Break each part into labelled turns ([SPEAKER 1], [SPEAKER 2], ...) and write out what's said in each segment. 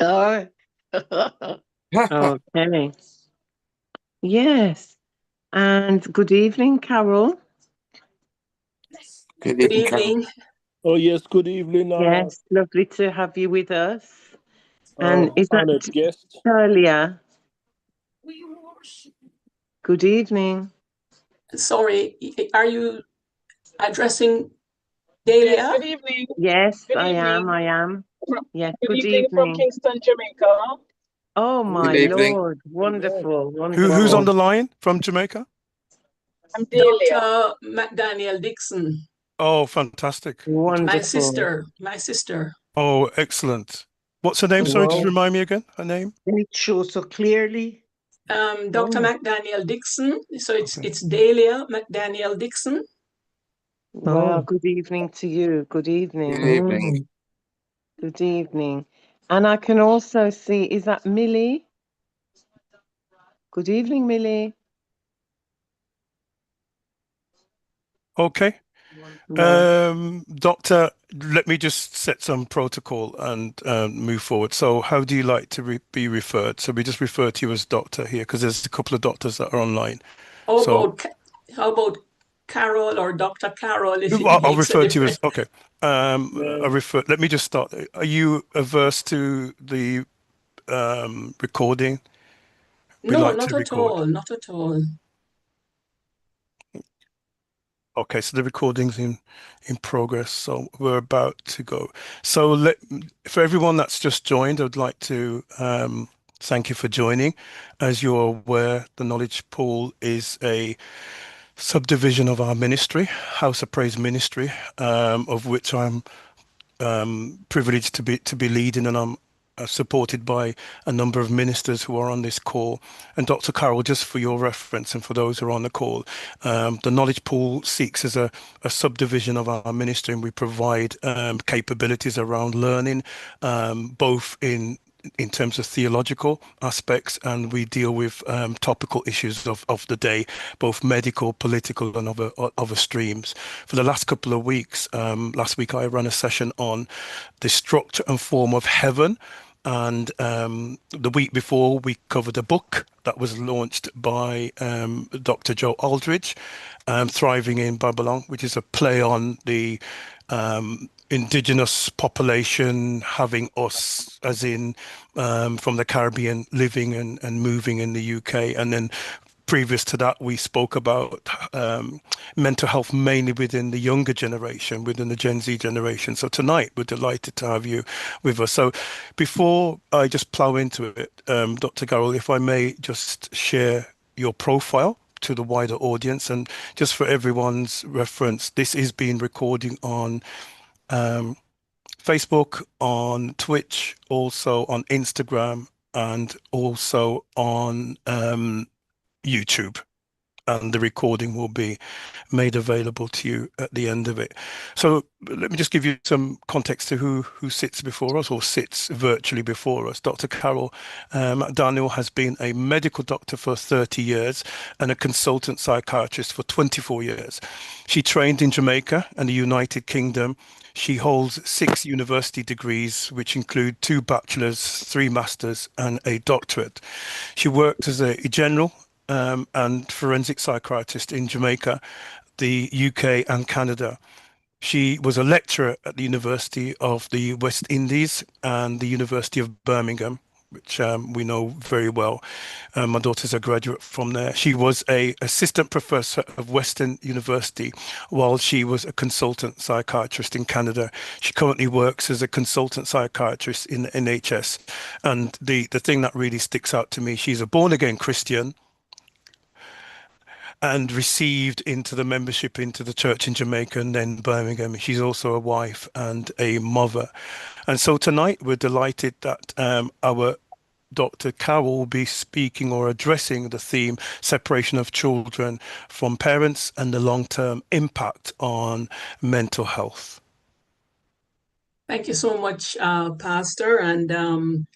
[SPEAKER 1] Oh, okay. Yes. And good evening, Carol.
[SPEAKER 2] Good
[SPEAKER 3] Good
[SPEAKER 2] evening, Carol.
[SPEAKER 3] evening.
[SPEAKER 4] Oh, yes, good evening.
[SPEAKER 1] Yes, lovely to have you with us. And is
[SPEAKER 4] honored
[SPEAKER 1] that
[SPEAKER 4] guest.
[SPEAKER 1] earlier? Good evening.
[SPEAKER 3] Sorry, are you addressing
[SPEAKER 5] Yes,
[SPEAKER 3] Dahlia?
[SPEAKER 5] good evening.
[SPEAKER 1] Yes,
[SPEAKER 5] Good
[SPEAKER 1] I
[SPEAKER 5] evening.
[SPEAKER 1] am. Yes,
[SPEAKER 5] Good
[SPEAKER 1] good
[SPEAKER 5] evening from
[SPEAKER 1] evening.
[SPEAKER 5] Kingston, Jamaica.
[SPEAKER 1] Oh,
[SPEAKER 2] Good
[SPEAKER 1] my
[SPEAKER 2] evening.
[SPEAKER 1] Lord. Wonderful, wonderful.
[SPEAKER 6] Who's on the line from Jamaica?
[SPEAKER 5] I'm Dahlia.
[SPEAKER 3] Dr. McDaniel Dixon.
[SPEAKER 6] Oh, fantastic.
[SPEAKER 1] Wonderful.
[SPEAKER 3] My sister.
[SPEAKER 6] Oh, excellent. What's her name? Sorry, just
[SPEAKER 1] Wow.
[SPEAKER 6] remind me again, her name.
[SPEAKER 1] It shows so clearly.
[SPEAKER 3] Dr. McDaniel Dixon. So
[SPEAKER 6] Okay.
[SPEAKER 3] it's Dahlia McDaniel Dixon.
[SPEAKER 1] Wow, good evening to you. Good evening.
[SPEAKER 2] Good evening.
[SPEAKER 1] Good evening. And I can also see, is that Millie? Good evening, Millie.
[SPEAKER 6] Okay.
[SPEAKER 1] No.
[SPEAKER 6] Doctor, let me just set some protocol and move forward. So how do you like to be referred? So we just refer to you as doctor here because there's a couple of doctors that are online.
[SPEAKER 3] How about Carol or Dr. Carol if it
[SPEAKER 6] I'll
[SPEAKER 3] makes a
[SPEAKER 6] refer to you
[SPEAKER 3] difference?
[SPEAKER 6] as, okay. Let me just start. Are you averse to the recording? We
[SPEAKER 3] No,
[SPEAKER 6] like
[SPEAKER 3] not
[SPEAKER 6] to
[SPEAKER 3] at
[SPEAKER 6] record.
[SPEAKER 3] all. Not at all.
[SPEAKER 6] Okay, so the recording's in progress, so we're about to go. So for everyone that's just joined, I'd like to thank you for joining. As you're aware, the Knowledge Pool is a subdivision of our ministry, House of Praise Ministry, of which I'm privileged to be leading, and I'm supported by a number of ministers who are on this call. And Dr. Carol, just for your reference and for those who are on the call, the Knowledge Pool seeks as a subdivision of our ministry, and we provide capabilities around learning, both in terms of theological aspects, and we deal with topical issues of the day, both medical, political, and other streams. For the last couple of weeks, last week I ran a session on the structure and form of heaven. And the week before, we covered a book that was launched by Dr. Joe Aldred, Thriving in Babylon, which is a play on the indigenous population having us, as in from the Caribbean, living and moving in the UK. And then previous to that, we spoke about mental health mainly within the younger generation, within the Gen Z generation. So tonight, we're delighted to have you with us. So before I just plow into it, Dr. Carol, if I may just share your profile to the wider audience, and just for everyone's reference, this is being recorded on Facebook, on Twitch, also on Instagram, and also on YouTube. And the recording will be made available to you at the end of it. So let me just give you some context to who sits before us or sits virtually before us. Dr. Carol Daniel has been a medical doctor for 30 years and a consultant psychiatrist for 24 years. She trained in Jamaica and the United Kingdom. She holds 6 university degrees, which include 2 bachelors, 3 masters, and a doctorate. She worked as a general and forensic psychiatrist in Jamaica, the UK, and Canada. She was a lecturer at the University of the West Indies and the University of Birmingham, which we know very well. My daughter's a graduate from there. She was an assistant professor of Western University while she was a consultant psychiatrist in Canada. She currently works as a consultant psychiatrist in the NHS. And the thing that really sticks out to me, she's a born-again Christian and received into the membership into the church in Jamaica and then Birmingham. She's also a wife and a mother. And so tonight we're delighted that our Dr. Carol will be speaking or addressing the theme separation of children from parents and the long-term impact on mental health.
[SPEAKER 3] Thank you so much, Pastor, and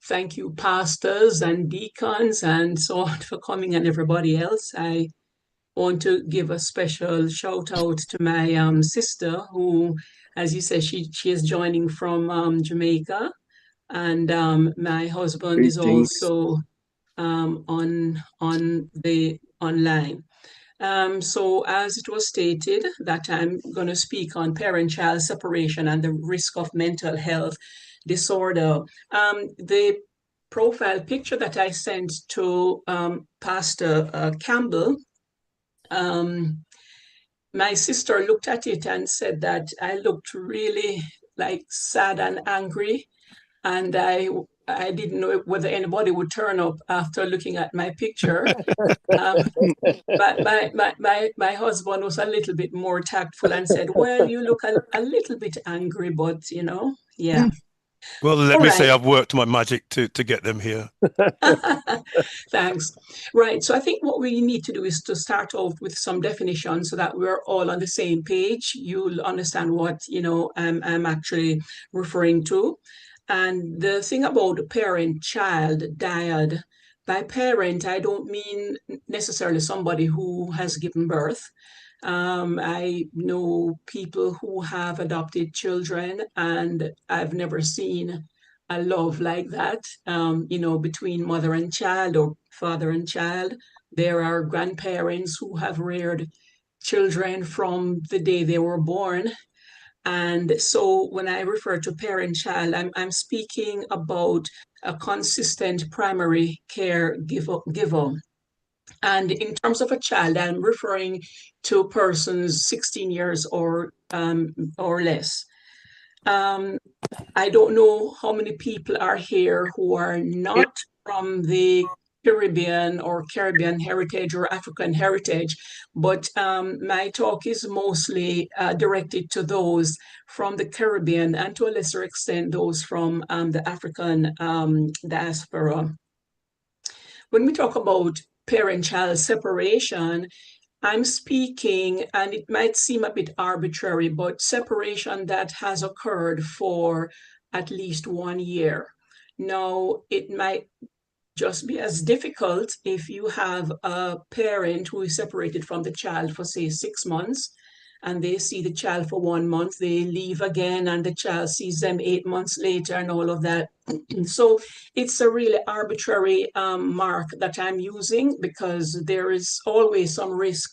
[SPEAKER 3] thank you, pastors and deacons and so on for coming, and everybody else. I want to give a special shout out to my sister who, as you said, she is joining from Jamaica. and my husband is
[SPEAKER 4] Greetings.
[SPEAKER 3] also on the online. So as it was stated, that I'm going to speak on parent-child separation and the risk of mental health disorder. The profile picture that I sent to Pastor Campbell, my sister looked at it and said that I looked really like sad and angry, and I didn't know whether anybody would turn up after looking at my picture. But my husband was a little bit more tactful and said, well, you look a little bit angry, but yeah.
[SPEAKER 6] Well, let
[SPEAKER 3] All
[SPEAKER 6] me
[SPEAKER 3] right.
[SPEAKER 6] say I've worked my magic to get them here.
[SPEAKER 3] Thanks. Right. So I think what we need to do is to start off with some definitions so that we're all on the same page. You'll understand what, I'm actually referring to. And the thing about parent-child dyad, by parent, I don't mean necessarily somebody who has given birth. I know people who have adopted children, and I've never seen a love like that, between mother and child or father and child. There are grandparents who have reared children from the day they were born. And so when I refer to parent-child, I'm speaking about a consistent primary care giver. And in terms of a child, I'm referring to persons 16 years or less. I don't know how many people are here who are not from the Caribbean or Caribbean heritage or African heritage, but my talk is mostly directed to those from the Caribbean and to a lesser extent those from the African diaspora. When we talk about parent-child separation, I'm speaking, and it might seem a bit arbitrary, but separation that has occurred for at least 1 year. Now, it might just be as difficult if you have a parent who is separated from the child for, say, 6 months, and they see the child for 1 month, they leave again, and the child sees them 8 months later and all of that. So it's a really arbitrary mark that I'm using because there is always some risk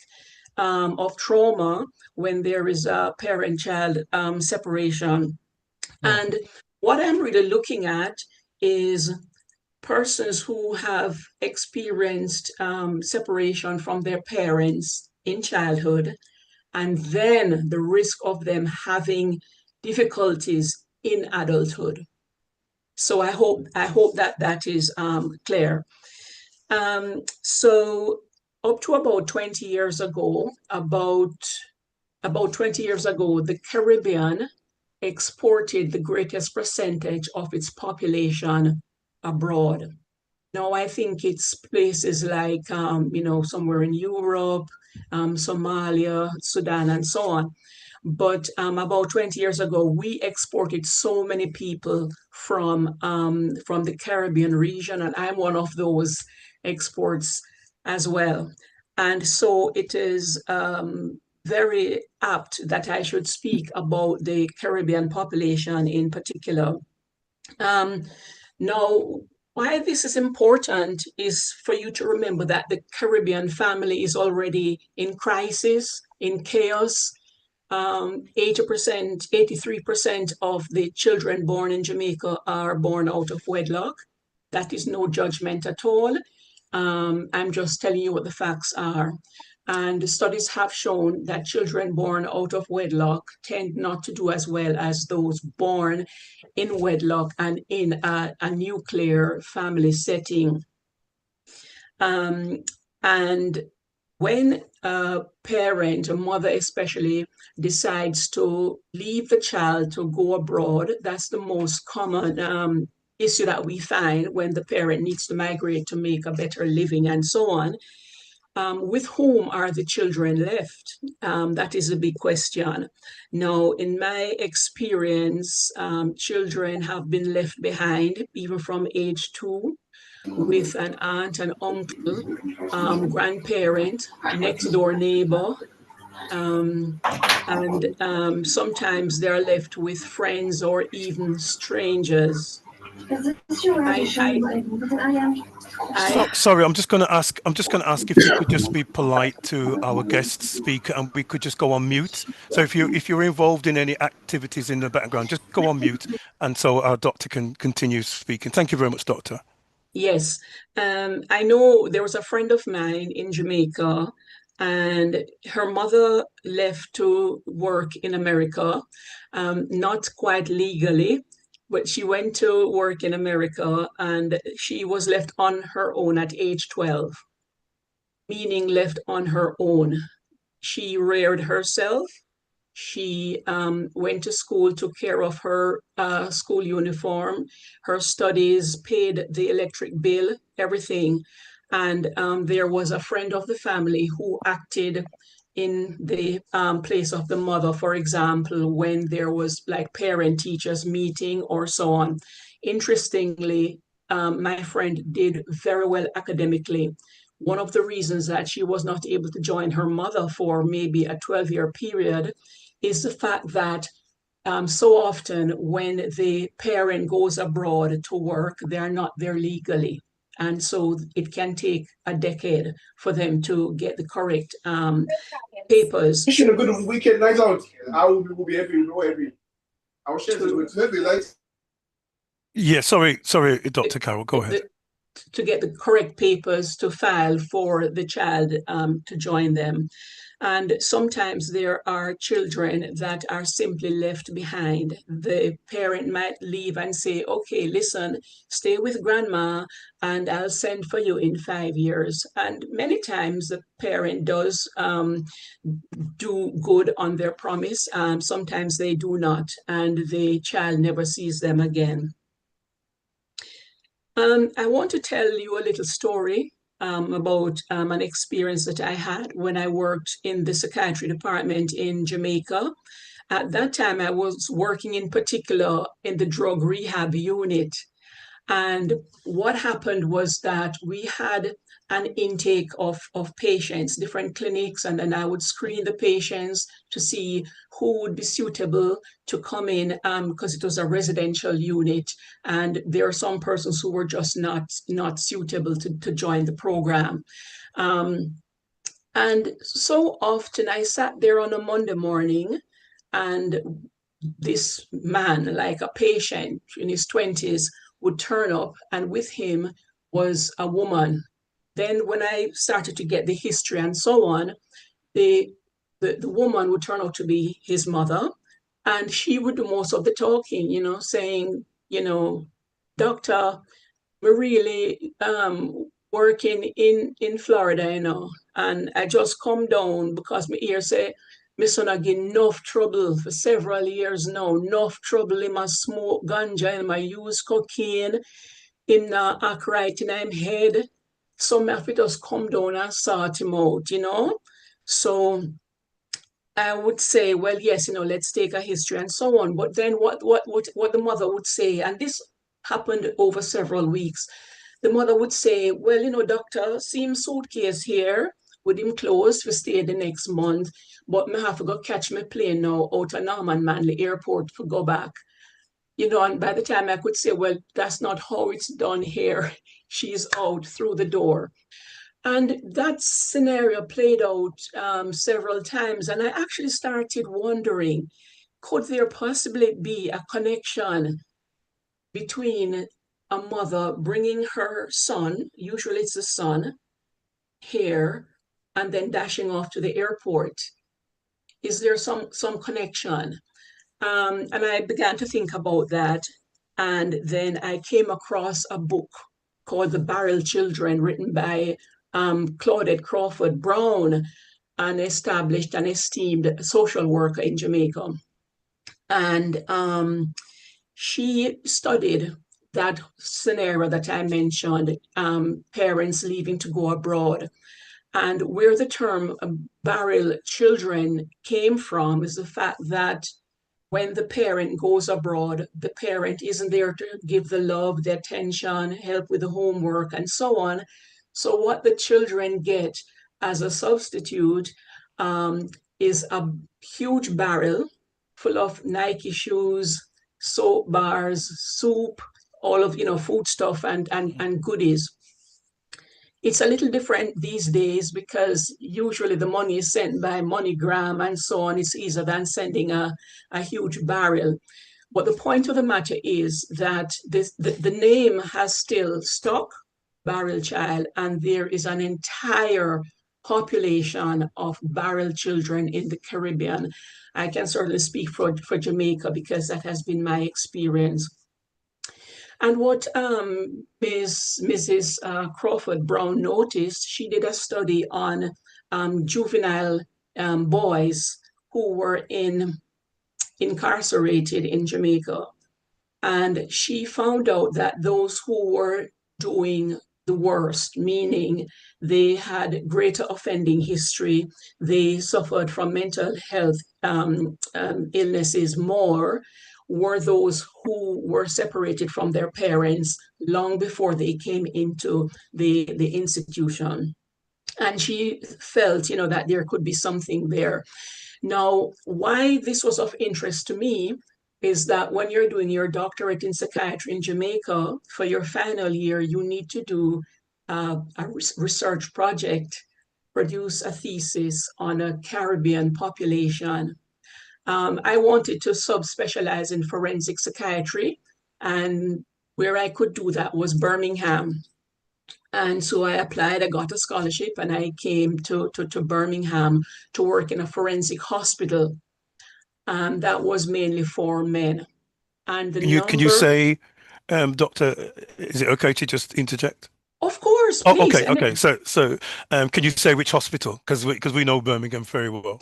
[SPEAKER 3] of trauma when there is a parent-child separation. And what I'm really looking at is persons who have experienced separation from their parents in childhood, and then the risk of them having difficulties in adulthood. So I hope that is clear. So up to about 20 years ago, about 20 years ago, the Caribbean exported the greatest percentage of its population abroad. Now I think it's places like, somewhere in Europe, Somalia, Sudan, and so on. But about 20 years ago, we exported so many people from the Caribbean region, and I'm one of those exports as well. And so it is very apt that I should speak about the Caribbean population in particular. Now, why this is important is for you to remember that the Caribbean family is already in crisis, in chaos. 80%, 83% of the children born in Jamaica are born out of wedlock. That is no judgment at all. I'm just telling you what the facts are. And the studies have shown that children born out of wedlock tend not to do as well as those born in wedlock and in a nuclear family setting. And when a parent, a mother especially, decides to leave the child to go abroad, that's the most common issue that we find when the parent needs to migrate to make a better living and so on. With whom are the children left? That is a big question. Now, in my experience, children have been left behind, even from age 2, with an aunt, an uncle, grandparent, next door neighbor, and sometimes they're left with friends or even strangers.
[SPEAKER 6] Sorry, I'm just going to ask if you could just be polite to our guest speaker, and we could just go on mute. So if you're involved in any activities in the background, just go on mute, and so our doctor can continue speaking. Thank you very much, doctor.
[SPEAKER 3] Yes, I know there was a friend of mine in Jamaica, and her mother left to work in America, not quite legally, but she went to work in America, and she was left on her own at age 12, meaning left on her own. She reared herself. She went to school, took care of her school uniform, her studies, paid the electric bill, everything. And there was a friend of the family who acted in the place of the mother, for example, when there was like parent-teachers meeting or so on. Interestingly, my friend did very well academically. One of the reasons that she was not able to join her mother for maybe a 12-year period is the fact that so often when the parent goes abroad to work, they are not there legally. And so it can take a decade for them to get the correct papers.
[SPEAKER 2] Wishing a good weekend night out. I will be every. I will share the lights.
[SPEAKER 6] Yeah, sorry, Dr. Carol, go ahead.
[SPEAKER 3] To get the correct papers to file for the child to join them. And sometimes there are children that are simply left behind. The parent might leave and say, okay, listen, stay with grandma and I'll send for you in 5 years. And many times the parent does do good on their promise. Sometimes they do not, and the child never sees them again. I want to tell you a little story about an experience that I had when I worked in the psychiatry department in Jamaica. At that time, I was working in particular in the drug rehab unit. And what happened was that we had an intake of patients, different clinics, and then I would screen the patients to see who would be suitable to come in because it was a residential unit. And there are some persons who were just not suitable to join the program. And so often I sat there on a Monday morning, and this man, like a patient in his 20s, would turn up, and with him was a woman. Then when I started to get the history and so on, the woman would turn out to be his mother, and she would do most of the talking, saying, doctor, we're really working in Florida, and I just come down because my ear say, my son I get enough trouble for several years now, enough trouble. Him a smoke ganja, him a use cocaine, him not act right in him head. So I have to just come down and sort him out, So I would say, well, yes, let's take a history and so on. But then what the mother would say, and this happened over several weeks, the mother would say, well, doctor, see him suitcase here with him closed for stay the next month, but I have to go catch my plane now out of Norman Manley Airport to go back. And by the time I could say, well, that's not how it's done here. She's out through the door. And that scenario played out several times. And I actually started wondering, could there possibly be a connection between a mother bringing her son, usually it's a son, here, and then dashing off to the airport? Is there some connection? And I began to think about that. And then I came across a book called The Barrel Children, written by Claudette Crawford Brown, an established and esteemed social worker in Jamaica. And she studied that scenario that I mentioned, parents leaving to go abroad. And where the term barrel children came from is the fact that when the parent goes abroad, the parent isn't there to give the love, the attention, help with the homework, and so on. So what the children get as a substitute is a huge barrel full of Nike shoes, soap bars, soup, all of, food stuff and goodies. It's a little different these days because usually the money is sent by MoneyGram and so on. It's easier than sending a huge barrel. But the point of the matter is that the name has still stuck, Barrel Child, and there is an entire population of barrel children in the Caribbean. I can certainly speak for Jamaica because that has been my experience. And what Mrs. Crawford Brown noticed, she did a study on juvenile boys who were incarcerated in Jamaica. And she found out that those who were doing the worst, meaning they had greater offending history, they suffered from mental health illnesses more, were those who were separated from their parents long before they came into the institution. And she felt, that there could be something there. Now, why this was of interest to me is that when you're doing your doctorate in psychiatry in Jamaica, for your final year, you need to do a research project, produce a thesis on a Caribbean population. I wanted to subspecialize in forensic psychiatry, and where I could do that was Birmingham. And so I applied, I got a scholarship, and I came to Birmingham to work in a forensic hospital. That was mainly for men. And
[SPEAKER 6] Can you say, Doctor, is it okay to just interject?
[SPEAKER 3] Of course,
[SPEAKER 6] Oh,
[SPEAKER 3] please.
[SPEAKER 6] okay. So, can you say which hospital? Because we know Birmingham very well.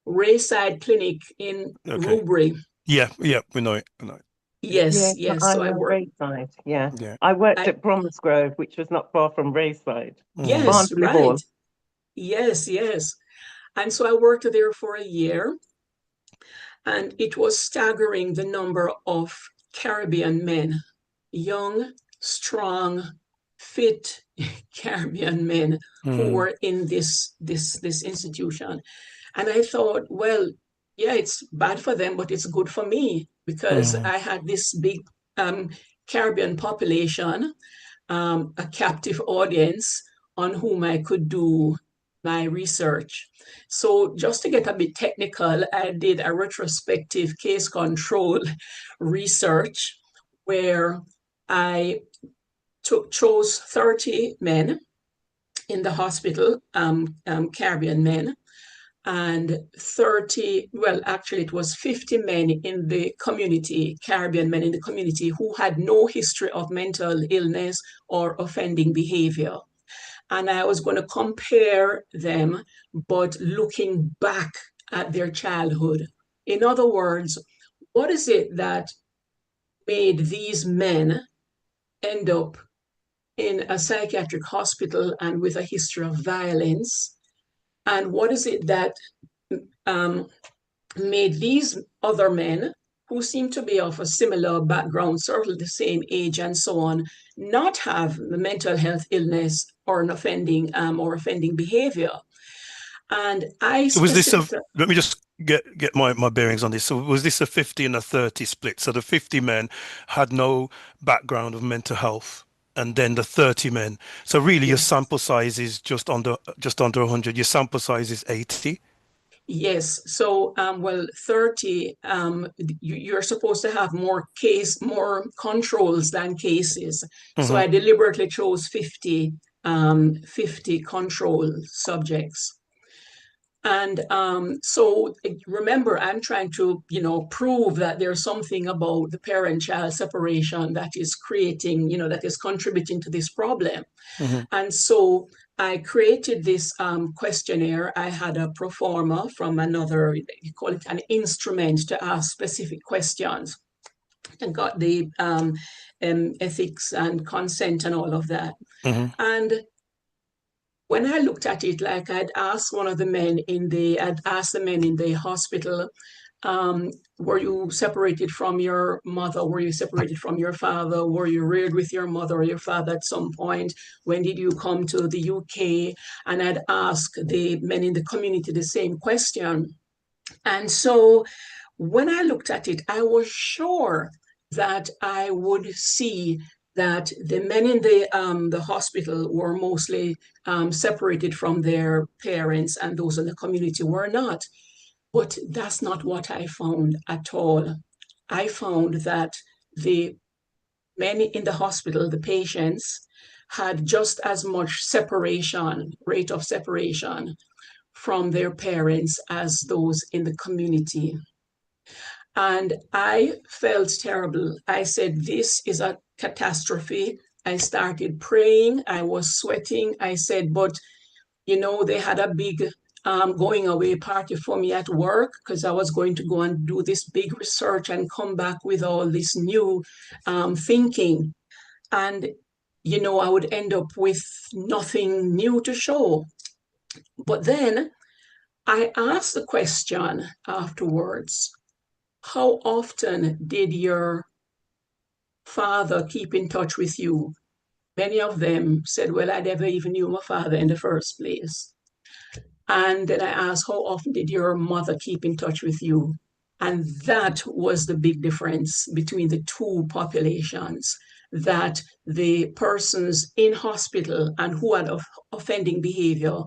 [SPEAKER 3] Rayside Clinic in Rubery.
[SPEAKER 6] Yeah, we know it.
[SPEAKER 3] Yes.
[SPEAKER 1] I
[SPEAKER 3] So I
[SPEAKER 1] know
[SPEAKER 3] worked.
[SPEAKER 1] Rayside. Yeah. I worked at Bromsgrove, which was not far from Rayside.
[SPEAKER 3] Yes,
[SPEAKER 1] Barnsley
[SPEAKER 3] right.
[SPEAKER 1] Hall.
[SPEAKER 3] Yes. And so I worked there for a year, and it was staggering the number of Caribbean men, young, strong, fit Caribbean men who were in this institution. And I thought, well, yeah, it's bad for them, but it's good for me because I had this big Caribbean population, a captive audience on whom I could do my research. So just to get a bit technical, I did a retrospective case control research where I chose 30 men in the hospital, Caribbean men, and 30, well, actually it was 50 men in the community, Caribbean men in the community who had no history of mental illness or offending behavior. And I was going to compare them, but looking back at their childhood. In other words, what is it that made these men end up in a psychiatric hospital and with a history of violence? And what is it that made these other men, who seem to be of a similar background, certainly the same age and so on, not have mental health illness or an offending behavior? And
[SPEAKER 6] so was this let me just get my bearings on this. So was this a 50 and a 30 split? So the 50 men had no background of mental health, and then the 30 men. So really, your sample size is just under 100. Your sample size is 80.
[SPEAKER 3] Yes. So, 30, you're supposed to have more controls than cases. So I deliberately chose 50 control subjects. And so remember, I'm trying to, prove that there's something about the parent-child separation that is creating, that is contributing to this problem. And so I created this questionnaire. I had a pro forma from another, you call it an instrument, to ask specific questions, and got the ethics and consent and all of that. And when I looked at it, like I'd asked the men in the hospital, were you separated from your mother? Were you separated from your father? Were you reared with your mother or your father at some point? When did you come to the UK? And I'd ask the men in the community the same question. And so when I looked at it, I was sure that I would see that the men in the hospital were mostly separated from their parents, and those in the community were not. But that's not what I found at all. I found that the men in the hospital, the patients, had just as much rate of separation from their parents as those in the community. And I felt terrible. I said, this is a catastrophe. I started praying. I was sweating. I said, but, they had a big going away party for me at work, because I was going to go and do this big research and come back with all this new thinking. And, I would end up with nothing new to show. But then I asked the question afterwards, how often did your father keep in touch with you? Many of them said, well, I never even knew my father in the first place. And then I asked, how often did your mother keep in touch with you? And that was the big difference between the two populations, that the persons in hospital and who had offending behavior,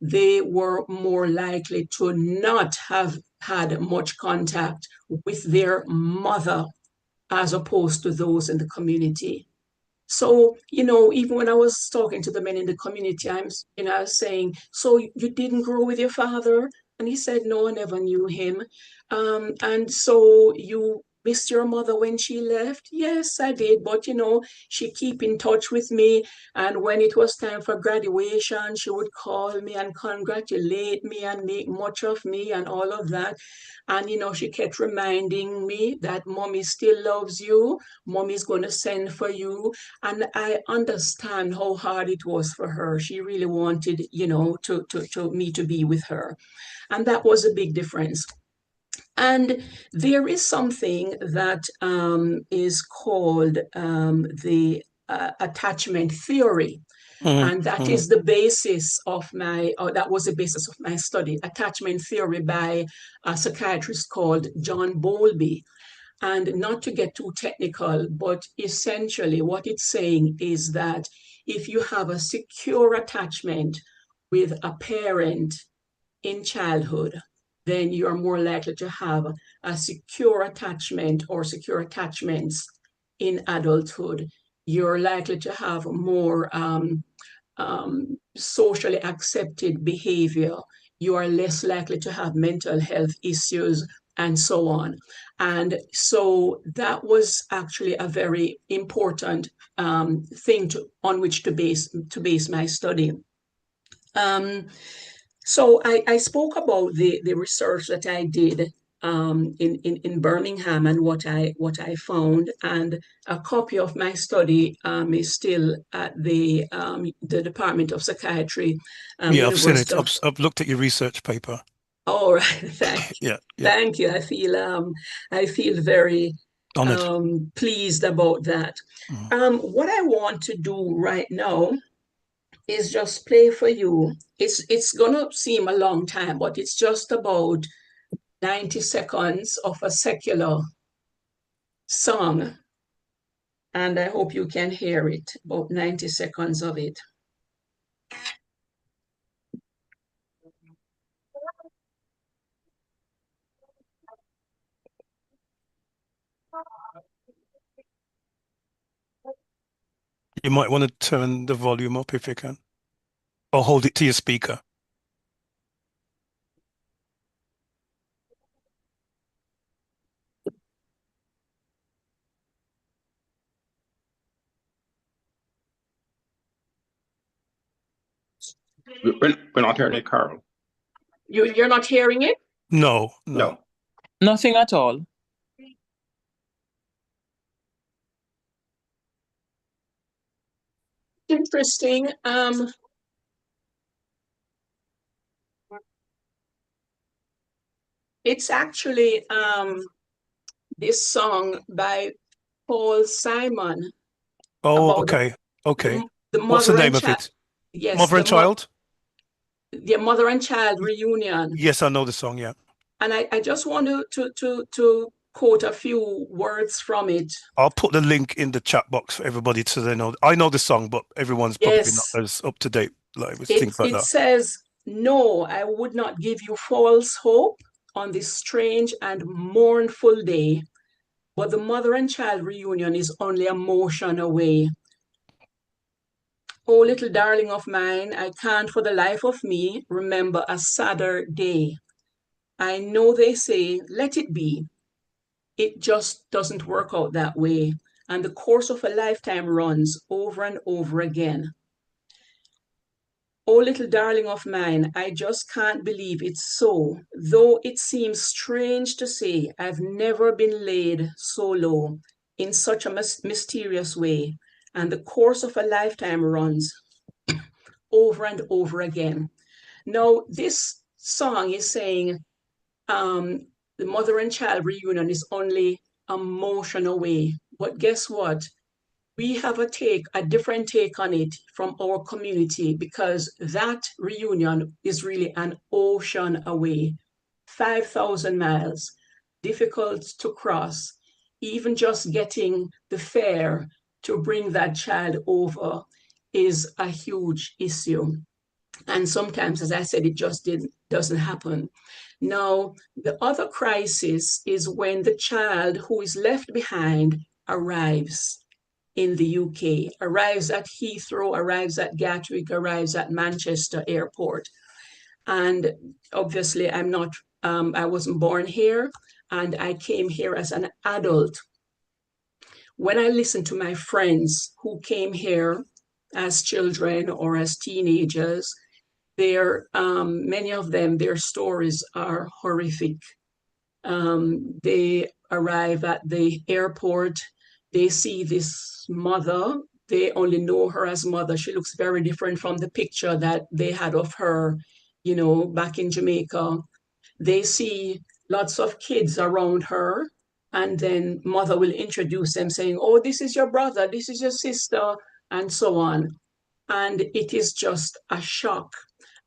[SPEAKER 3] they were more likely to not have had much contact with their mother as opposed to those in the community. So, even when I was talking to the men in the community, I was saying, so you didn't grow with your father? And he said, no, I never knew him. And so you missed your mother when she left? Yes, I did. But, she keep in touch with me. And when it was time for graduation, she would call me and congratulate me and make much of me and all of that. And, she kept reminding me that mommy still loves you. Mommy's going to send for you. And I understand how hard it was for her. She really wanted, to me to be with her. And that was a big difference. And there is something that is called the attachment theory. And that is the basis of that was the basis of my study, attachment theory by a psychiatrist called John Bowlby. And not to get too technical, but essentially what it's saying is that if you have a secure attachment with a parent in childhood, then you're more likely to have a secure attachment or secure attachments in adulthood. You're likely to have more socially accepted behavior. You are less likely to have mental health issues and so on. And so that was actually a very important thing on which to base my study. So I spoke about the research that I did in Birmingham and what I found, and a copy of my study is still at the Department of Psychiatry.
[SPEAKER 6] Yeah, I've seen it. I've looked at your research paper.
[SPEAKER 3] All right, thank you.
[SPEAKER 6] Yeah.
[SPEAKER 3] Thank you. I feel very
[SPEAKER 6] honored,
[SPEAKER 3] pleased about that. What I want to do right now is just play for you. It's gonna seem a long time, but it's just about 90 seconds of a secular song. And I hope you can hear it, about 90 seconds of it.
[SPEAKER 6] You might want to turn the volume up if you can, or hold it to your speaker.
[SPEAKER 7] We're not hearing it, Carl.
[SPEAKER 3] You're not hearing it?
[SPEAKER 6] No.
[SPEAKER 8] Nothing at all.
[SPEAKER 3] Interesting. It's actually this song by Paul Simon.
[SPEAKER 6] Oh, okay. What's the name of it?
[SPEAKER 3] Yes,
[SPEAKER 6] Mother and Child?
[SPEAKER 3] The Mother and Child Reunion.
[SPEAKER 6] Yes, I know the song, yeah.
[SPEAKER 3] And I just want to quote a few words from it.
[SPEAKER 6] I'll put the link in the chat box for everybody so they know. I know the song, but everyone's probably not
[SPEAKER 3] Yes,
[SPEAKER 6] as up to date, like with things like
[SPEAKER 3] it
[SPEAKER 6] that.
[SPEAKER 3] says, "No, I would not give you false hope on this strange and mournful day, but the mother and child reunion is only a motion away. Oh, little darling of mine, I can't for the life of me remember a sadder day. I know they say, let it be. It just doesn't work out that way. And the course of a lifetime runs over and over again. Oh, little darling of mine, I just can't believe it's so. Though it seems strange to say, I've never been laid so low in such a mysterious way. And the course of a lifetime runs over and over again." Now, this song is saying the mother and child reunion is only a motion away. But guess what? We have a different take on it from our community, because that reunion is really an ocean away, 5,000 miles, difficult to cross. Even just getting the fare to bring that child over is a huge issue. And sometimes, as I said, it just doesn't happen. Now, the other crisis is when the child who is left behind arrives in the UK, arrives at Heathrow, arrives at Gatwick, arrives at Manchester Airport. And obviously, I wasn't born here, and I came here as an adult. When I listen to my friends who came here as children or as teenagers, many of them, their stories are horrific. They arrive at the airport, they see this mother, they only know her as mother. She looks very different from the picture that they had of her, back in Jamaica. They see lots of kids around her, and then mother will introduce them saying, "Oh, this is your brother, this is your sister," and so on. And it is just a shock.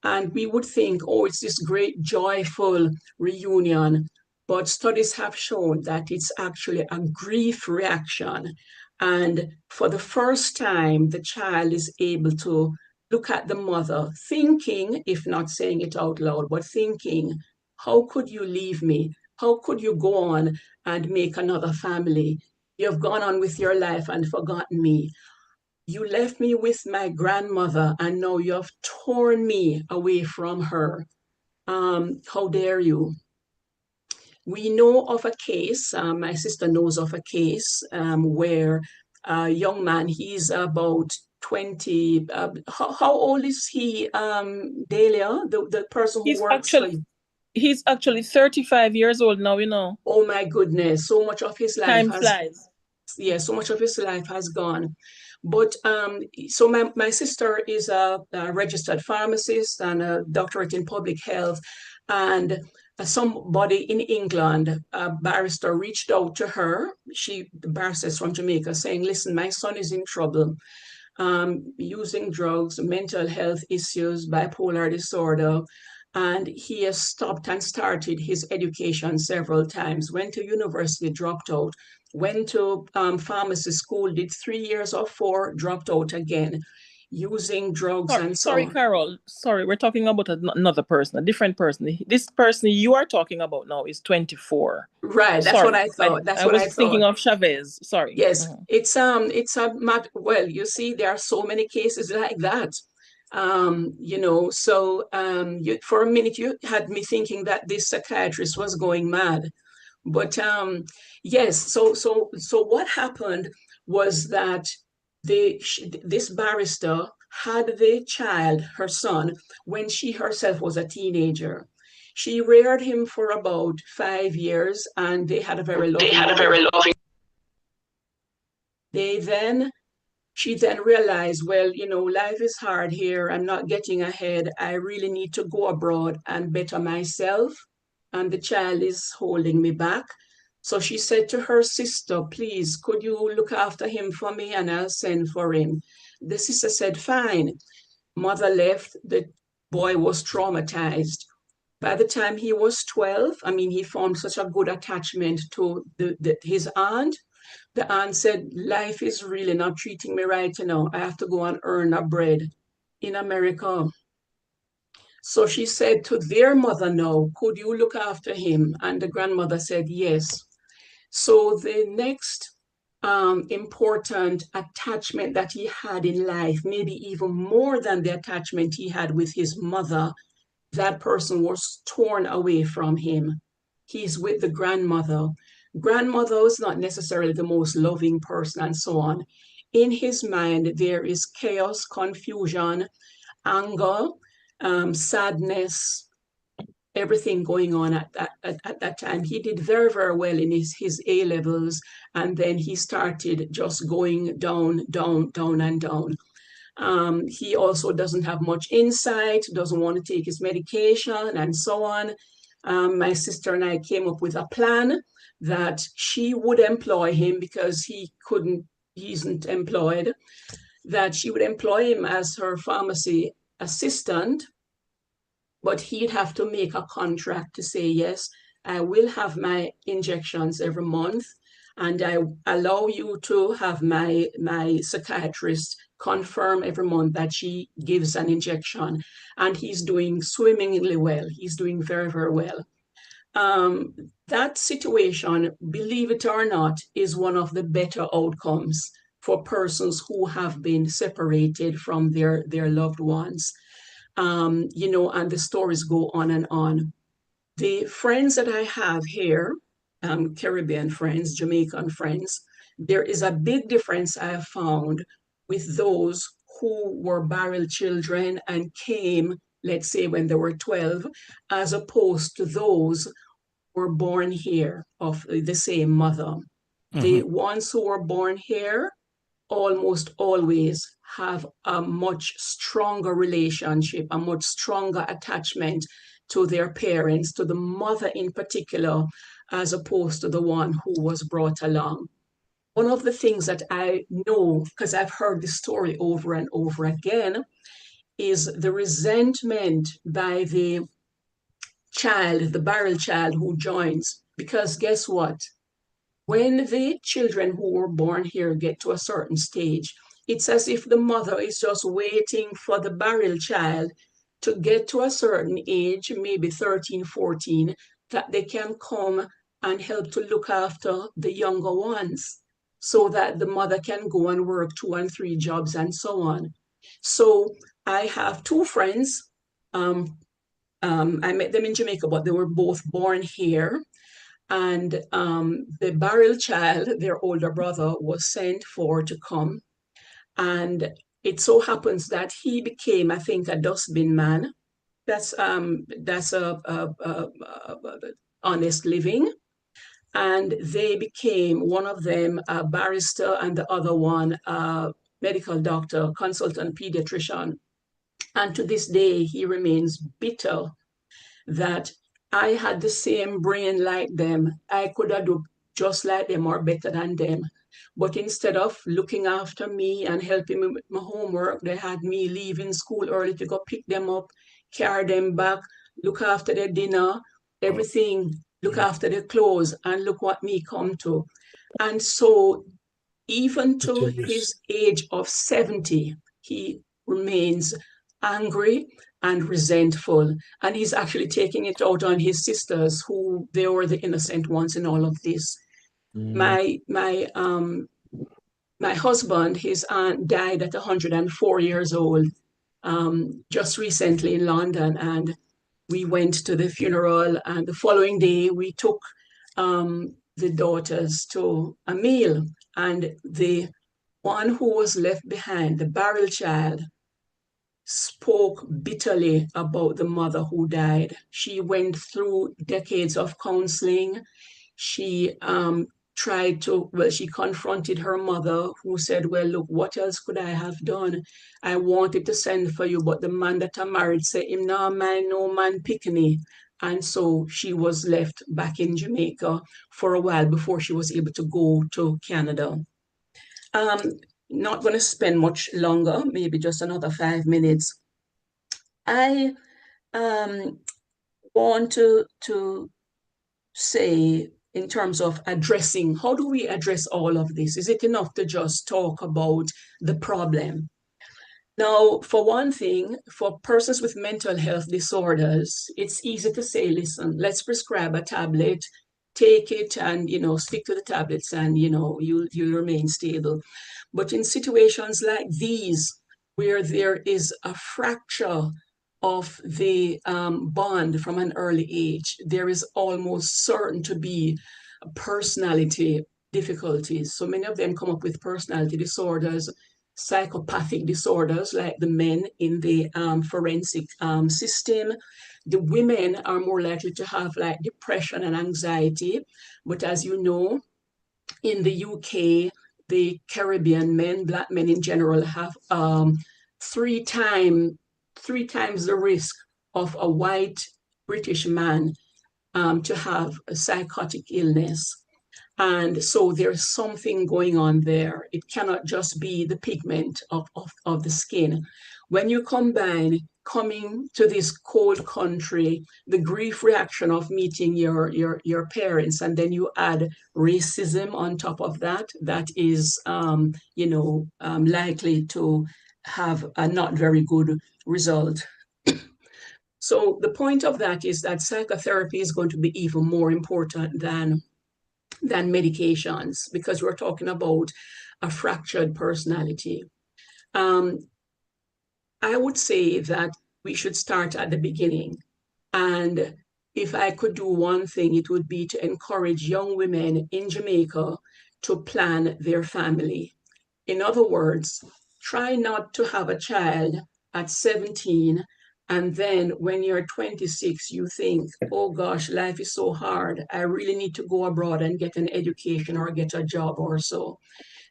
[SPEAKER 3] And we would think, oh, it's this great joyful reunion. But studies have shown that it's actually a grief reaction. And for the first time, the child is able to look at the mother, thinking, if not saying it out loud, but thinking, how could you leave me? How could you go on and make another family? You have gone on with your life and forgotten me. You left me with my grandmother, and now you have torn me away from her. How dare you? We know of a case, my sister knows of a case where a young man, he's about 20. How old is he, Delia, the person who works for you?
[SPEAKER 8] He's actually 35 years old now,
[SPEAKER 3] Oh my goodness, so much of his life
[SPEAKER 8] Time flies.
[SPEAKER 3] Yeah, so much of his life has gone. But so my sister is a registered pharmacist and a doctorate in public health. And somebody in England, a barrister, reached out to her. The barrister is from Jamaica, saying, "Listen, my son is in trouble, using drugs, mental health issues, bipolar disorder. And he has stopped and started his education several times, went to university, dropped out, went to pharmacy school, did 3 years or 4, dropped out again, using drugs and so
[SPEAKER 8] Sorry,
[SPEAKER 3] on."
[SPEAKER 8] Carol. Sorry, we're talking about another person, a different person. This person you are talking about now is 24.
[SPEAKER 3] Right, that's what I thought. That's what I thought.
[SPEAKER 8] Thinking of Chavez. Sorry.
[SPEAKER 3] Yes, it's a matter. Well, you see, there are so many cases like that. For a minute you had me thinking that this psychiatrist was going mad. But yes, so what happened was that this barrister had the child, her son, when she herself was a teenager. She reared him for about 5 years, and they had a very loving. She then realized, well, life is hard here. I'm not getting ahead. I really need to go abroad and better myself. And the child is holding me back. So she said to her sister, "Please, could you look after him for me, and I'll send for him?" The sister said, "Fine." Mother left. The boy was traumatized. By the time he was 12, I mean, he formed such a good attachment to his aunt. The aunt said, life is really not treating me right, you know. I have to go and earn a bread in America. So she said to their mother, no, could you look after him? And the grandmother said, yes. So the next important attachment that he had in life, maybe even more than the attachment he had with his mother, that person was torn away from him. He's with the grandmother. Grandmother is not necessarily the most loving person and so on. In his mind, there is chaos, confusion, anger, sadness, everything going on at that time. He did very, very well in his A levels, and then he started just going down, down, down, and down. He also doesn't have much insight, doesn't want to take his medication, and so on. My sister and I came up with a plan that she would employ him because he isn't employed, that she would employ him as her pharmacy assistant, but he'd have to make a contract to say, yes, I will have my injections every month, and I allow you to have my psychiatrist confirm every month that she gives an injection. And he's doing swimmingly well. He's doing very, very well. That situation, believe it or not, is one of the better outcomes for persons who have been separated from their loved ones. You know, and the stories go on and on. The friends that I have here, Caribbean friends, Jamaican friends, there is a big difference I have found with those who were barrel children and came, let's say, when they were 12, as opposed to those who were born here of the same mother. Mm-hmm. The ones who were born here almost always have a much stronger relationship, a much stronger attachment to their parents, to the mother in particular, as opposed to the one who was brought along. One of the things that I know, because I've heard the story over and over again, is the resentment by the child, the barrel child who joins. Because guess what? When the children who were born here get to a certain stage, it's as if the mother is just waiting for the barrel child to get to a certain age, maybe 13, 14, that they can come and help to look after the younger ones so that the mother can go and work 2 and 3 jobs and so on. So I have 2 friends. I met them in Jamaica, but they were both born here. And the barrel child, their older brother, was sent for to come. And it so happens that he became, I think, a dustbin man. That's a honest living. And they became, one of them a barrister and the other one a medical doctor, consultant pediatrician. And to this day, he remains bitter that I had the same brain like them. I could have done just like them or better than them. But instead of looking after me and helping me with my homework, they had me leaving school early to go pick them up, carry them back, look after their dinner, everything, look after their clothes, and look what me come to. And so even to his age of 70, he remains angry and resentful. And he's actually taking it out on his sisters, who they were the innocent ones in all of this. My husband, his aunt died at 104 years old just recently in London, and we went to the funeral, and the following day we took the daughters to a meal, and the one who was left behind, the barrel child, spoke bitterly about the mother who died. She went through decades of counseling. She she confronted her mother, who said, well, look, what else could I have done? I wanted to send for you, but the man that I married said, him no man, no man pick me. And so she was left back in Jamaica for a while before she was able to go to Canada. Not going to spend much longer, maybe just another 5 minutes. I want to say in terms of addressing, how do we address all of this? Is it enough to just talk about the problem? Now, for one thing, for persons with mental health disorders, it's easy to say, listen, let's prescribe a tablet, take it and, stick to the tablets and, you'll remain stable. But in situations like these, where there is a fracture of the bond from an early age, there is almost certain to be personality difficulties. So many of them come up with personality disorders, psychopathic disorders, like the men in the forensic system. The women are more likely to have like depression and anxiety. But as you know, in the UK, the Caribbean men, Black men in general, have three times the risk of a white British man to have a psychotic illness. And so there's something going on there. It cannot just be the pigment of the skin. When you combine coming to this cold country, the grief reaction of meeting your parents, and then you add racism on top of that, that is, likely to have a not very good result. So the point of that is that psychotherapy is going to be even more important than medications, because we're talking about a fractured personality. I would say that we should start at the beginning. And if I could do one thing, it would be to encourage young women in Jamaica to plan their family. In other words, try not to have a child at 17, and then when you're 26, you think, oh gosh, life is so hard. I really need to go abroad and get an education or get a job or so.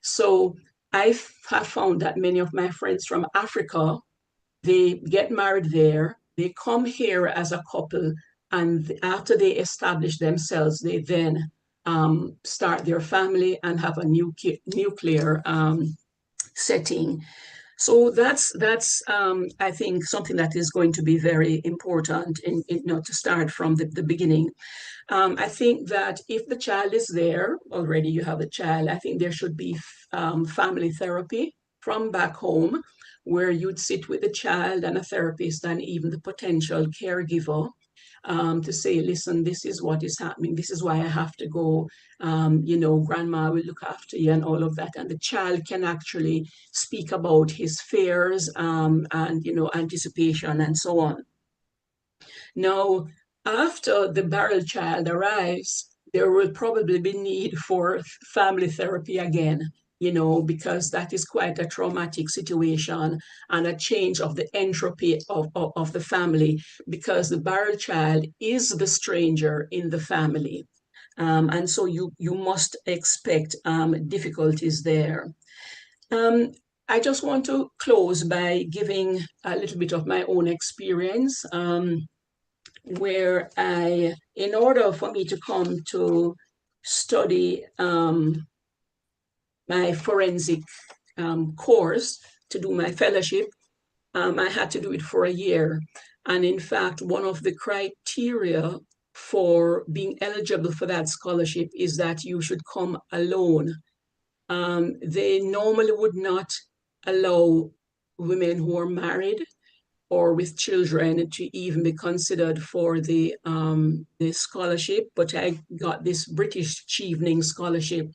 [SPEAKER 3] So I have found that many of my friends from Africa, they get married there, they come here as a couple, and after they establish themselves, they then start their family and have a nuclear setting. So that's I think something that is going to be very important to start from the beginning. I think that if the child is there already, you have a child, I think there should be family therapy from back home, where you'd sit with the child and a therapist and even the potential caregiver to say, listen, this is what is happening. This is why I have to go. Grandma will look after you and all of that. And the child can actually speak about his fears and, anticipation and so on. Now, after the barrel child arrives, there will probably be need for family therapy again, because that is quite a traumatic situation and a change of the entropy of the family, because the barrel child is the stranger in the family. And so you must expect difficulties there. I just want to close by giving a little bit of my own experience, where in order for me to come to study my forensic course, to do my fellowship, I had to do it for a year. And in fact, one of the criteria for being eligible for that scholarship is that you should come alone. They normally would not allow women who are married or with children to even be considered for the scholarship, but I got this British Chevening scholarship.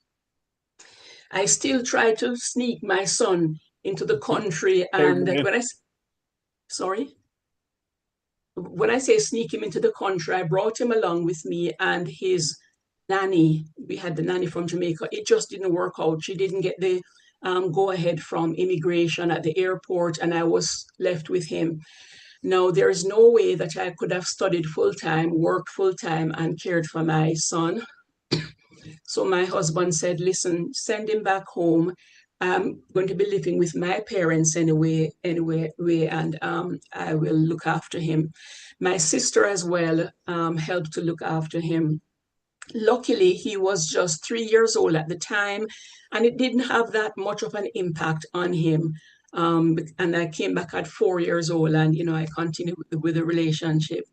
[SPEAKER 3] I still try to sneak my son into the country, and when I say sneak him into the country, I brought him along with me and his nanny. We had the nanny from Jamaica. It just didn't work out. She didn't get the go-ahead from immigration at the airport, and I was left with him. Now, there is no way that I could have studied full-time, worked full-time, and cared for my son. So my husband said, listen, send him back home. I'm going to be living with my parents anyway, and I will look after him. My sister as well helped to look after him. Luckily, he was just 3 years old at the time, and it didn't have that much of an impact on him. And I came back at 4 years old, and I continued with the relationship.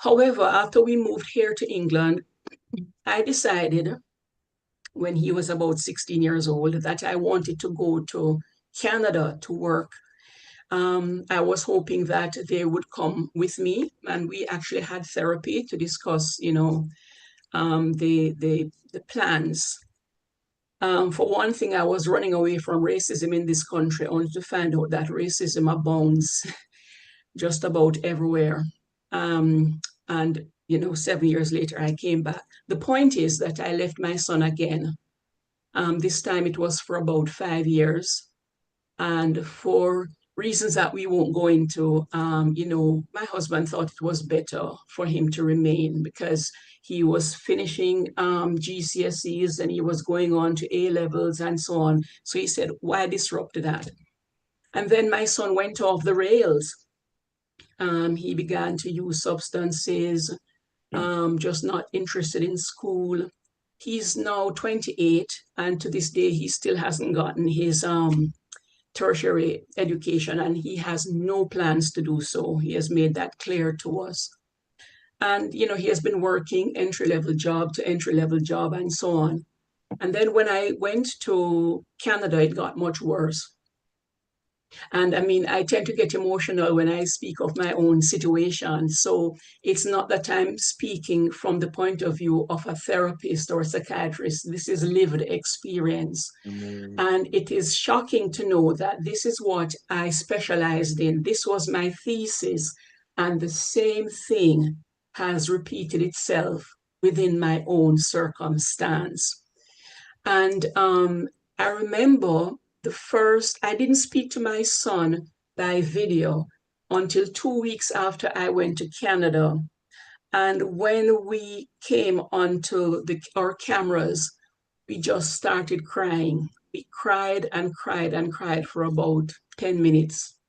[SPEAKER 3] However, after we moved here to England, I decided when he was about 16 years old that I wanted to go to Canada to work. I was hoping that they would come with me, and we actually had therapy to discuss, the plans. For one thing, I was running away from racism in this country, only to find out that racism abounds just about everywhere. And 7 years later, I came back. The point is that I left my son again. This time it was for about 5 years. And for reasons that we won't go into, my husband thought it was better for him to remain because he was finishing GCSEs and he was going on to A levels and so on. So he said, why disrupt that? And then my son went off the rails. He began to use substances, just not interested in school. He's now 28, and to this day, he still hasn't gotten his tertiary education, and he has no plans to do so. He has made that clear to us. And, he has been working entry-level job to entry-level job and so on. And then when I went to Canada, it got much worse. And I tend to get emotional when I speak of my own situation. So it's not that I'm speaking from the point of view of a therapist or a psychiatrist. This is lived experience. Mm-hmm. And it is shocking to know that this is what I specialized in. This was my thesis. And the same thing has repeated itself within my own circumstance. And I remember I didn't speak to my son by video until 2 weeks after I went to Canada. And when we came onto our cameras, we just started crying. We cried and cried and cried for about 10 minutes.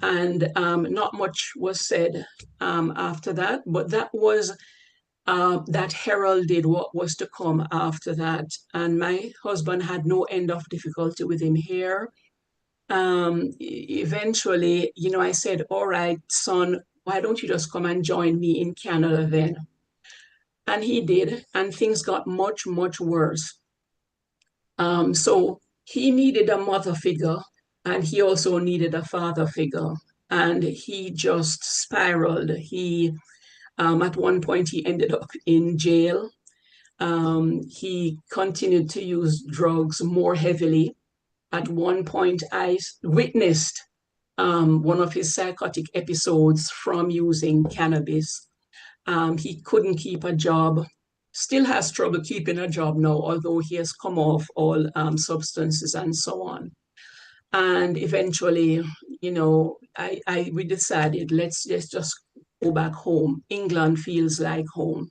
[SPEAKER 3] And not much was said after that, but that was that heralded what was to come after that. And my husband had no end of difficulty with him here. Eventually, I said, all right, son, why don't you just come and join me in Canada then? And he did, and things got much, much worse. So he needed a mother figure, and he also needed a father figure. And he just spiraled. He at one point, he ended up in jail. He continued to use drugs more heavily. At one point, I witnessed one of his psychotic episodes from using cannabis. He couldn't keep a job, still has trouble keeping a job now, although he has come off all substances and so on. And eventually, we decided, let's just go back home. England feels like home.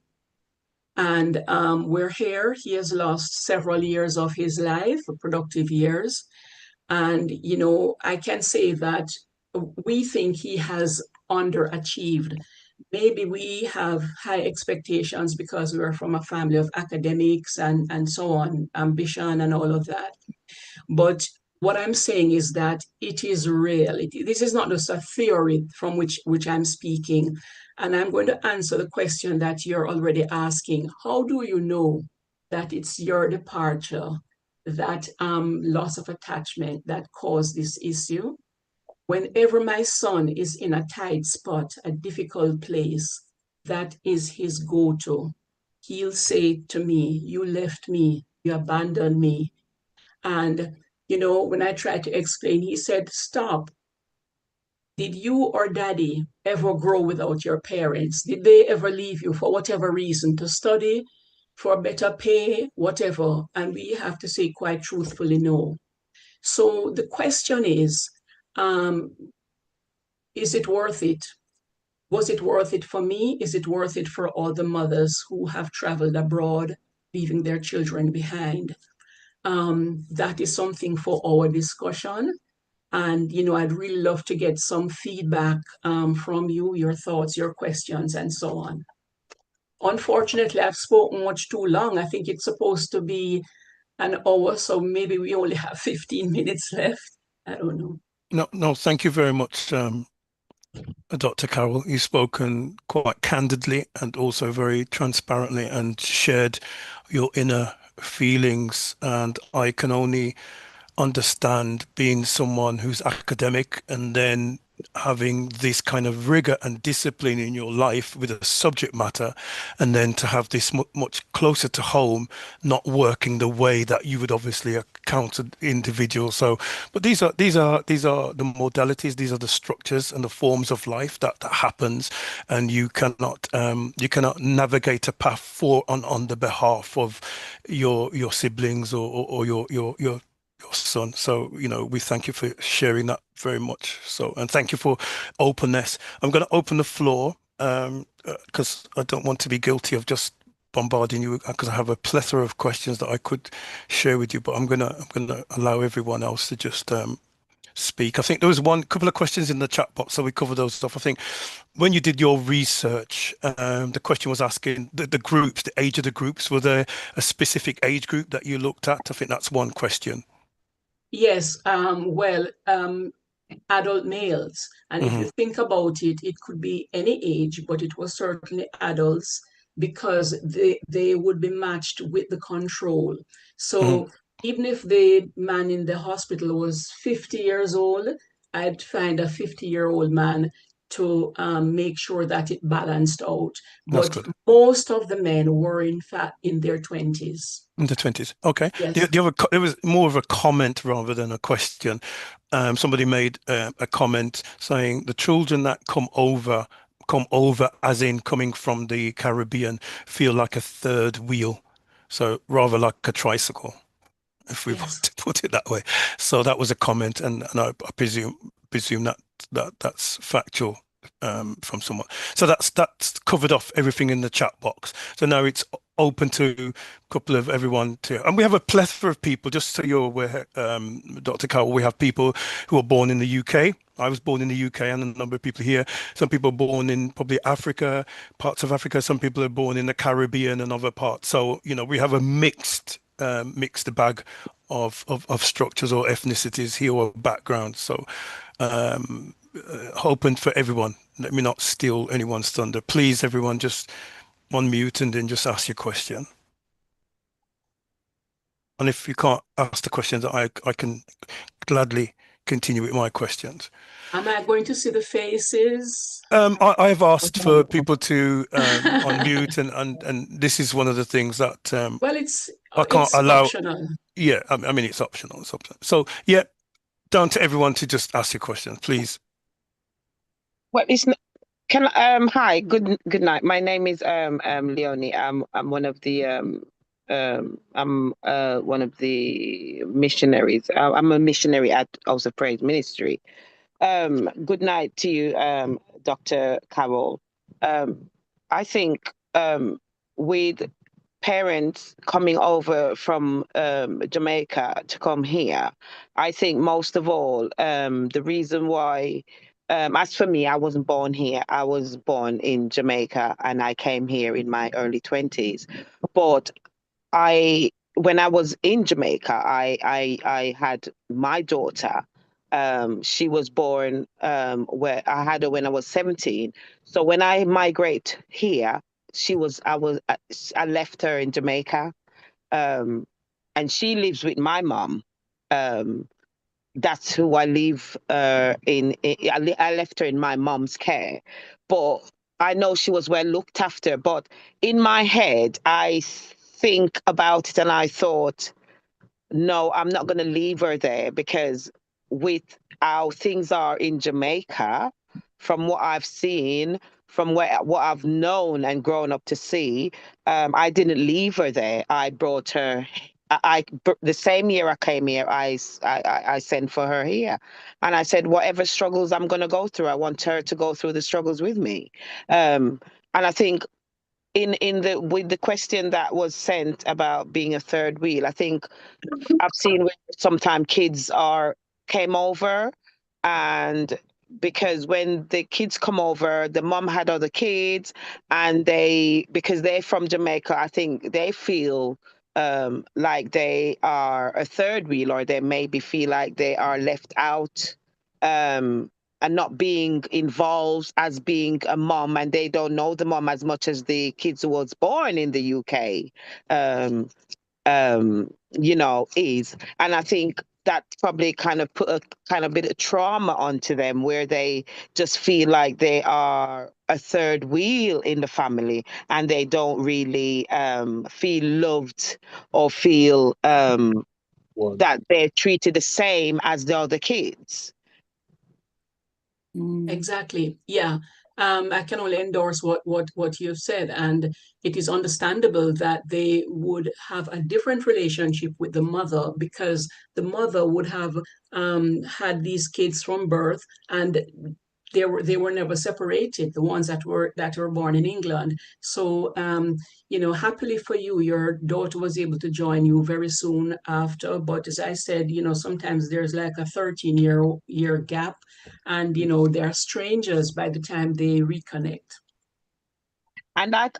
[SPEAKER 3] And we're here. He has lost several years of his life, productive years. And, I can say that we think he has underachieved. Maybe we have high expectations because we're from a family of academics and so on, ambition and all of that. But what I'm saying is that it is real. This is not just a theory from which I'm speaking. And I'm going to answer the question that you're already asking. How do you know that it's your departure, that loss of attachment that caused this issue? Whenever my son is in a tight spot, a difficult place, that is his go-to. He'll say to me, you left me, you abandoned me. And when I tried to explain, he said, stop. Did you or daddy ever grow without your parents? Did they ever leave you for whatever reason, to study, for better pay, whatever? And we have to say quite truthfully, no. So the question is it worth it? Was it worth it for me? Is it worth it for all the mothers who have traveled abroad, leaving their children behind? That is something for our discussion. And, I'd really love to get some feedback from you, your thoughts, your questions, and so on. Unfortunately, I've spoken much too long. I think it's supposed to be an hour, so maybe we only have 15 minutes left. I don't know.
[SPEAKER 6] No, thank you very much, Dr. Carol, you've spoken quite candidly and also very transparently and shared your inner feelings. And I can only understand being someone who's academic and then having this kind of rigor and discipline in your life with a subject matter, and then to have this much closer to home, not working the way that you would obviously account an individual. So, but these are the modalities, these are the structures and the forms of life that happens, and you cannot navigate a path for on the behalf of your siblings or your son. So, we thank you for sharing that very much. So, and thank you for openness. I'm going to open the floor because I don't want to be guilty of just bombarding you because I have a plethora of questions that I could share with you, but I'm gonna allow everyone else to just speak. I think there was one couple of questions in the chat box, so we covered those stuff. I think when you did your research, the question was asking the groups, the age of the groups. Were there a specific age group that you looked at? I think that's one question.
[SPEAKER 3] Yes, adult males. And if you think about it, it could be any age, but it was certainly adults because they would be matched with the control. So even if the man in the hospital was 50 years old, I'd find a 50-year-old man to make sure that it balanced out.
[SPEAKER 6] That's
[SPEAKER 3] But
[SPEAKER 6] good.
[SPEAKER 3] most of the men were, in fact, in their 20s.
[SPEAKER 6] In the 20s. Okay.
[SPEAKER 3] Yes.
[SPEAKER 6] There was more of a comment rather than a question. Somebody made a comment saying the children that come over as in coming from the Caribbean feel like a third wheel. So rather like a tricycle, if we want to put it that way. So that was a comment, and I presume that's factual from someone. So that's covered off everything in the chat box. So now it's open to a couple of everyone to, and we have a plethora of people. Just so you're aware, Dr. Carroll, we have people who are born in the UK. I was born in the UK, and a number of people here. Some people are born in probably Africa, parts of Africa. Some people are born in the Caribbean and other parts. So we have a mixed bag of structures or ethnicities here or backgrounds. So open for everyone. Let me not steal anyone's thunder. Please, everyone, just unmute and then just ask your question. And if you can't ask the questions, I can gladly continue with my questions.
[SPEAKER 3] Am I going to see the faces?
[SPEAKER 6] I have asked for people to unmute, and this is one of the things that
[SPEAKER 3] well, it's
[SPEAKER 6] I can't allow.
[SPEAKER 3] Optional.
[SPEAKER 6] Yeah, I mean it's optional. It's optional. So yeah, down to everyone to just ask your question, please.
[SPEAKER 5] Well, it's not, hi, good night. My name is Leonie. I'm one of the one of the missionaries. I'm a missionary at House of Praise Ministry. Good night to you, Dr. Carol. I think with parents coming over from Jamaica to come here, I think most of all, the reason why, as for me, I wasn't born here. I was born in Jamaica and I came here in my early 20s. But when I was in Jamaica, I had my daughter. She was born where I had her when I was 17. So when I migrate here, I left her in Jamaica, and she lives with my mom. That's who I leave I left her in my mom's care, but I know she was well looked after. But in my head, I think about it and I thought, no, I'm not going to leave her there because with how things are in Jamaica, from what I've seen, from what I've known and grown up to see, I didn't leave her there. I brought her. The same year I came here, I sent for her here, and I said, whatever struggles I'm going to go through, I want her to go through the struggles with me. And I think with the question that was sent about being a third wheel, I think I've seen where sometimes kids came over, and because when the kids come over, the mom had other kids, and because they're from Jamaica, I think they feel like they are a third wheel, or they maybe feel like they are left out not being involved as being a mom, and they don't know the mom as much as the kids who was born in the UK, you know, is. And I think that probably kind of put a kind of bit of trauma onto them, where they just feel like they are a third wheel in the family, and they don't really feel loved or feel that they're treated the same as the other kids.
[SPEAKER 3] Exactly. Yeah. I can only endorse what you've said, and it is understandable that they would have a different relationship with the mother, because the mother would have had these kids from birth, and they were never separated, the ones that were born in England. So you know, happily for you, your daughter was able to join you very soon after. But as I said, you know, sometimes there's like a 13-year gap, and you know, they're strangers by the time they reconnect.
[SPEAKER 5] And I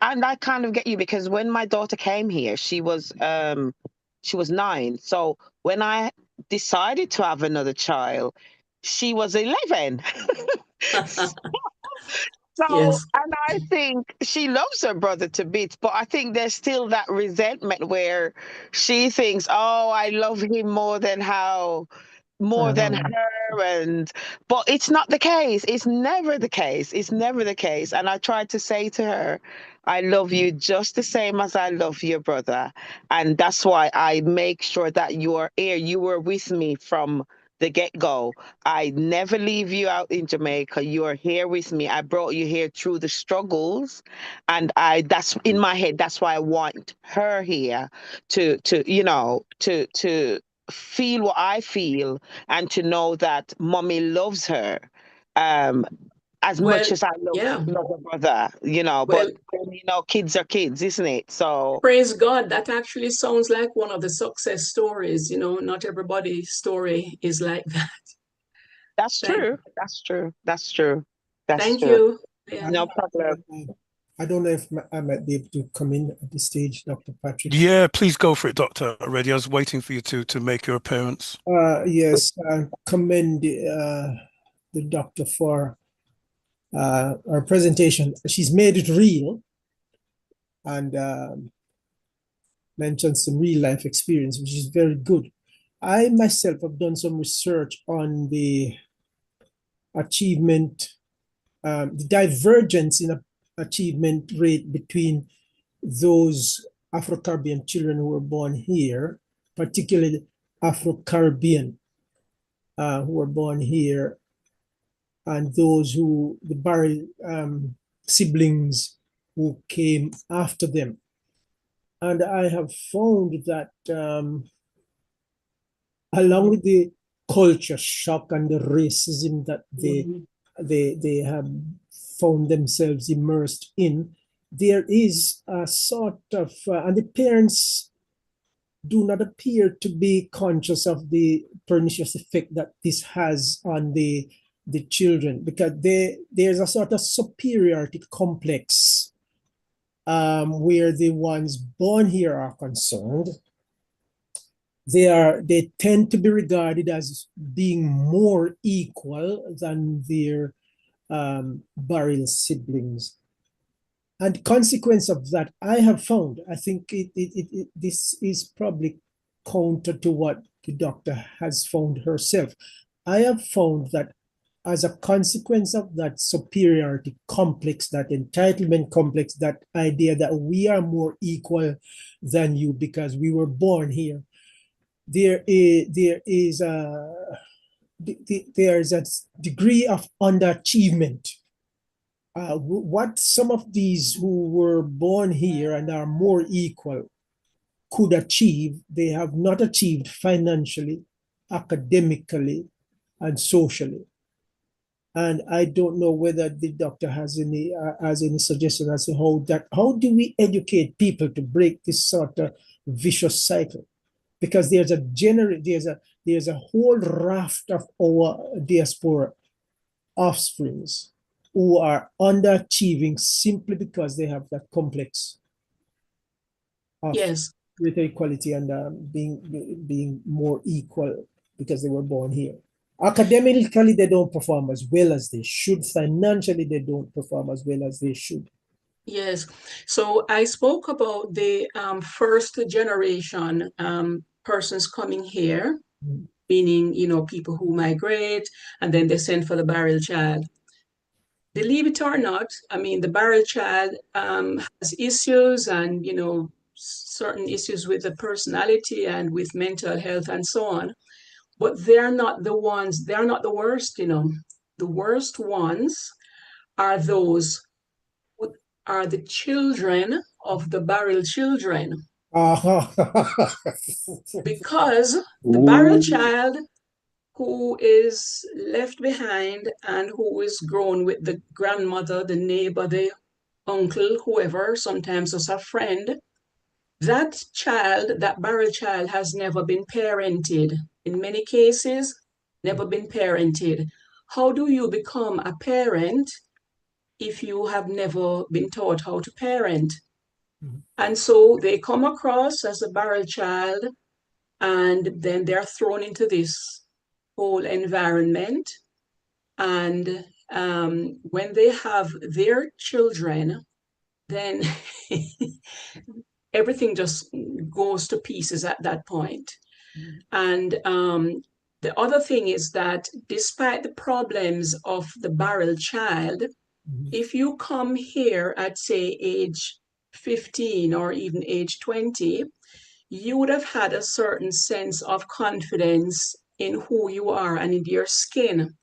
[SPEAKER 5] kind of get you, because when my daughter came here, she was 9. So when I decided to have another child, she was 11. So,
[SPEAKER 3] Yes.
[SPEAKER 5] and I think she loves her brother to bits, but I think there's still that resentment where she thinks, oh, I love him more than her, and but it's not the case. It's never the case. It's never the case. And I tried to say to her, I love you just the same as I love your brother. And that's why I make sure that you are here. You were with me from the get-go. I never leave you out in Jamaica. You are here with me. I brought you here through the struggles, and that's in my head. That's why I want her here to you know, to feel what I feel, and to know that mommy loves her as
[SPEAKER 3] Well,
[SPEAKER 5] much as I love
[SPEAKER 3] yeah.
[SPEAKER 5] her brother, you know.
[SPEAKER 3] Well,
[SPEAKER 5] But you know, kids are kids, isn't it? So
[SPEAKER 3] praise God. That actually sounds like one of the success stories. You know, not everybody's story is like that.
[SPEAKER 5] that's
[SPEAKER 3] Thank,
[SPEAKER 5] true. That's true. That's true. That's
[SPEAKER 3] thank
[SPEAKER 5] true.
[SPEAKER 3] you. Yeah.
[SPEAKER 5] No problem.
[SPEAKER 9] I don't know if I might be able to come in at this stage, Dr. Patrick.
[SPEAKER 6] Yeah, please go for it, Doctor. Already, I was waiting for you to make your appearance.
[SPEAKER 9] Yes, I commend the doctor for her presentation. She's made it real, and mentioned some real life experience, which is very good. I myself have done some research on the achievement, the divergence in achievement rate between those Afro-Caribbean children who were born here, particularly Afro-Caribbean who were born here, and those the Barry siblings who came after them. And I have found that along with the culture shock and the racism that they have found themselves immersed in, there is a sort of, and the parents do not appear to be conscious of the pernicious effect that this has on the children, because there's a sort of superiority complex where the ones born here are concerned. They tend to be regarded as being more equal than their burial siblings. And consequence of that, I have found, I think this is probably counter to what the doctor has found herself. I have found that as a consequence of that superiority complex, that entitlement complex, that idea that we are more equal than you because we were born here, there's a degree of underachievement. What some of these who were born here and are more equal could achieve, they have not achieved financially, academically, and socially. And I don't know whether the doctor has any suggestion as to how do we educate people to break this sort of vicious cycle? Because there's a whole raft of our diaspora offsprings who are underachieving simply because they have that complex of greater equality and being more equal because they were born here. Academically, they don't perform as well as they should. Financially, they don't perform as well as they should.
[SPEAKER 3] Yes. So I spoke about the first generation persons coming here, meaning, people who migrate and then they send for the barrel child. Believe it or not, I mean, the barrel child has issues and, certain issues with the personality and with mental health and so on. But they're not the worst, The worst ones are those who are the children of the barrel children. Because the barrel child who is left behind and who is grown with the grandmother, the neighbor, the uncle, whoever, sometimes as a friend, that child, that barrel child, has never been parented. In many cases, never been parented. How do you become a parent if you have never been taught how to parent? And so they come across as a barrel child, and then they're thrown into this whole environment. And when they have their children, then everything just goes to pieces at that point. And the other thing is that despite the problems of the barrel child, if you come here at, say, age 15 or even age 20, you would have had a certain sense of confidence in who you are and in your skin.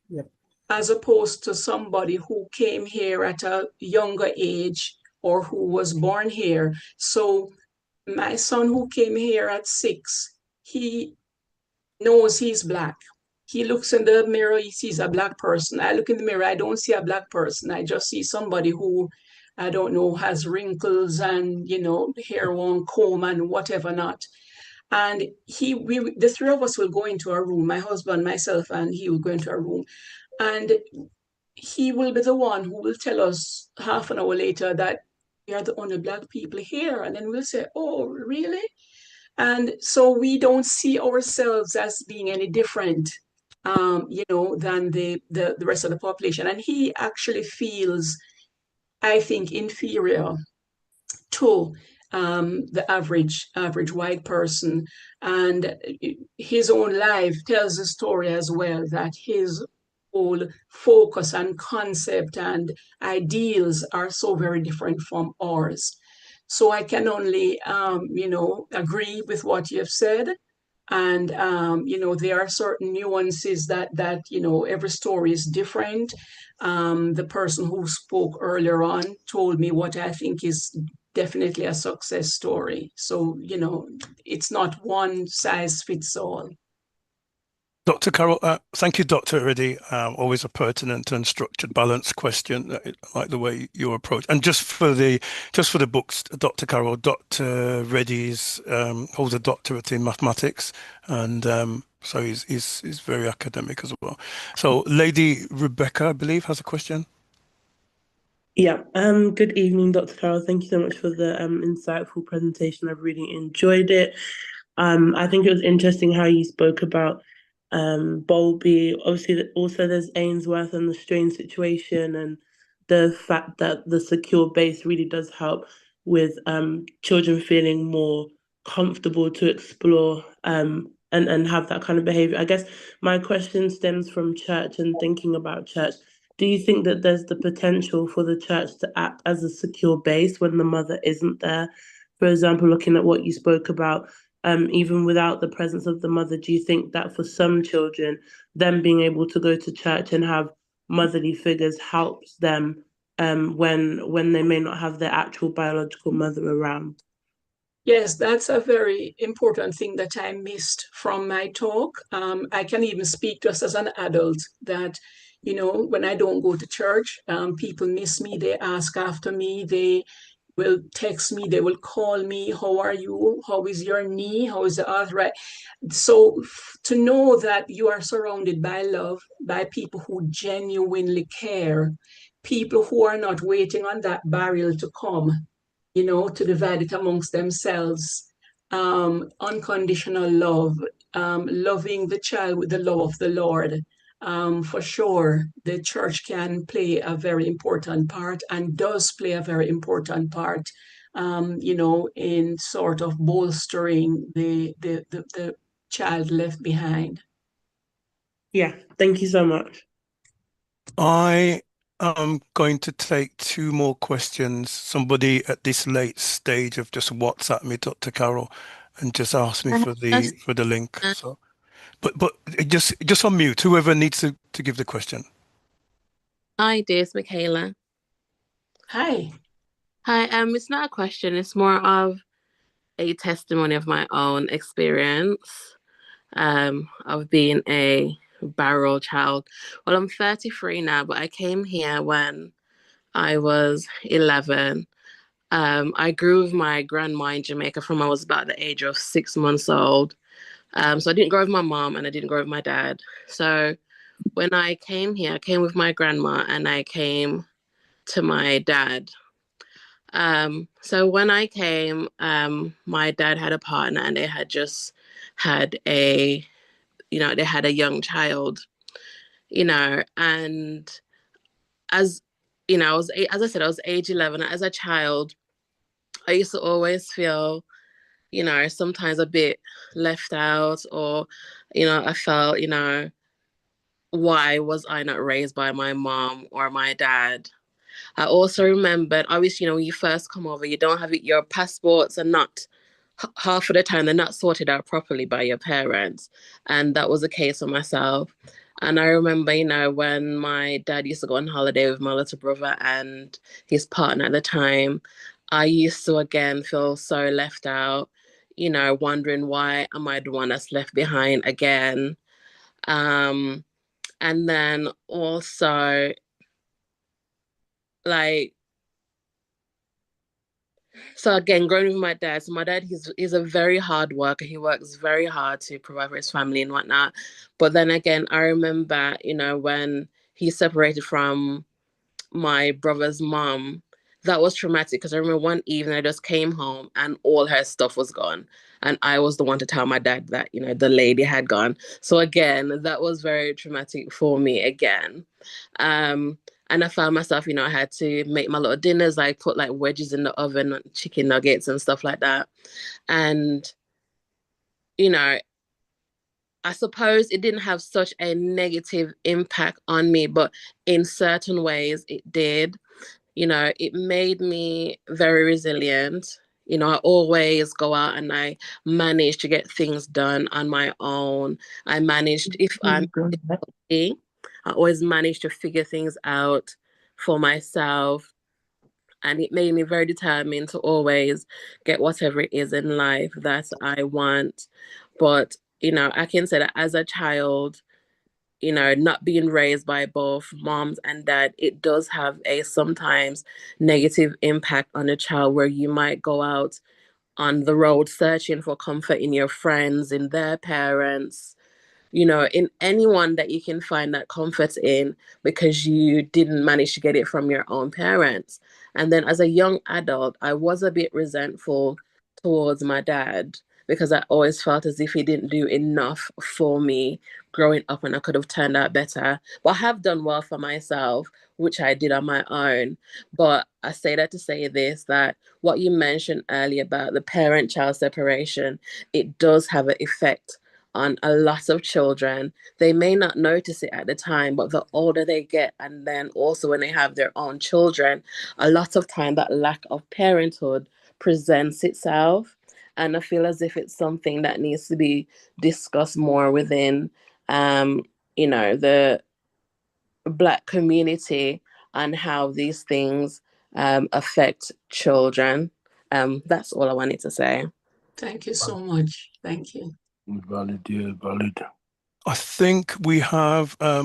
[SPEAKER 9] Yep.
[SPEAKER 3] As opposed to somebody who came here at a younger age or who was born here. So my son who came here at 6, he knows he's Black. He looks in the mirror, he sees a Black person. I look in the mirror, I don't see a Black person. I just see somebody who, I don't know, has wrinkles and, hair won't comb and whatever not. And the three of us will go into a room, my husband, myself, and he will go into a room. And he will be the one who will tell us half an hour later that we are the only Black people here. And then we'll say, oh, really? And so we don't see ourselves as being any different, than the rest of the population. And he actually feels, I think, inferior to the average white person. And his own life tells the story as well, that his whole focus and concept and ideals are so very different from ours. So I can only, agree with what you have said. And, there are certain nuances that every story is different. The person who spoke earlier on told me what I think is definitely a success story. So, it's not one size fits all.
[SPEAKER 6] Dr. Carol, thank you, Dr. Reddy. Always a pertinent and structured, balanced question. I like the way you approach. And just for the books, Dr. Carol, Dr. Reddy's holds a doctorate in mathematics, and so he's very academic as well. So, Lady Rebecca, I believe, has a question.
[SPEAKER 10] Yeah. Good evening, Dr. Carol. Thank you so much for the insightful presentation. I've really enjoyed it. I think it was interesting how you spoke about Bowlby. Obviously, also there's Ainsworth and the strange situation, and the fact that the secure base really does help with children feeling more comfortable to explore and have that kind of behavior. I guess my question stems from church and thinking about church. Do you think that there's the potential for the church to act as a secure base when the mother isn't there? For example, looking at what you spoke about, even without the presence of the mother, do you think that for some children, them being able to go to church and have motherly figures helps them when they may not have their actual biological mother around?
[SPEAKER 3] Yes, that's a very important thing that I missed from my talk. I can even speak just as an adult that, when I don't go to church, people miss me, they ask after me, they will text me, they will call me, how are you? How is your knee? How is the arthritis? So to know that you are surrounded by love, by people who genuinely care, people who are not waiting on that barrel to come, to divide it amongst themselves. Unconditional love loving the child with the love of the Lord. For sure, the church can play a very important part and does play a very important part, in sort of bolstering the child left behind.
[SPEAKER 10] Yeah, thank you so much.
[SPEAKER 6] I am going to take two more questions. Somebody at this late stage have just WhatsApped me, Dr. Carol, and just asked me for the link. So, but just on mute. Whoever needs to give the question.
[SPEAKER 11] Hi, dear, it's Michaela.
[SPEAKER 3] Hi.
[SPEAKER 11] Hi. It's not a question. It's more of a testimony of my own experience. Of being a barrel child. Well, I'm 33 now, but I came here when I was 11. I grew with my grandma in Jamaica from I was about the age of 6 months old. So I didn't grow with my mom and I didn't grow with my dad. So when I came here, I came with my grandma and I came to my dad. So when I came, my dad had a partner and they had just had a young child, and as as I said, I was age 11. As a child, I used to always feel, sometimes a bit left out, or, I felt, why was I not raised by my mom or my dad? I also remembered, obviously, when you first come over, you don't have your passports are not, half of the time, they're not sorted out properly by your parents. And that was the case for myself. And I remember, when my dad used to go on holiday with my little brother and his partner at the time, I used to, again, feel so left out, wondering why am I the one that's left behind again? And then also, so again, growing with my dad. So my dad, he's a very hard worker. He works very hard to provide for his family and whatnot. But then again, I remember, when he separated from my brother's mom, that was traumatic because I remember one evening I just came home and all her stuff was gone. And I was the one to tell my dad that, the lady had gone. So again, that was very traumatic for me again. And I found myself, I had to make my little dinners, like put like wedges in the oven, chicken nuggets and stuff like that. And, I suppose it didn't have such a negative impact on me, but in certain ways it did. It made me very resilient. I always go out and I manage to get things done on my own. I managed, if I'm I always manage to figure things out for myself. And it made me very determined to always get whatever it is in life that I want. But, I can say that as a child, not being raised by both moms and dad, it does have a sometimes negative impact on a child where you might go out on the road searching for comfort in your friends, in their parents, in anyone that you can find that comfort in because you didn't manage to get it from your own parents. And then as a young adult, I was a bit resentful towards my dad because I always felt as if he didn't do enough for me growing up and I could have turned out better. But I have done well for myself, which I did on my own. But I say that to say this, that what you mentioned earlier about the parent-child separation, it does have an effect on a lot of children. They may not notice it at the time, but the older they get, and then also when they have their own children, a lot of time that lack of parenthood presents itself. And I feel as if it's something that needs to be discussed more within, the Black community and how these things affect children. That's all I wanted to say.
[SPEAKER 3] Thank you so much. Thank you.
[SPEAKER 4] Valid, yeah, valid.
[SPEAKER 6] I think we have a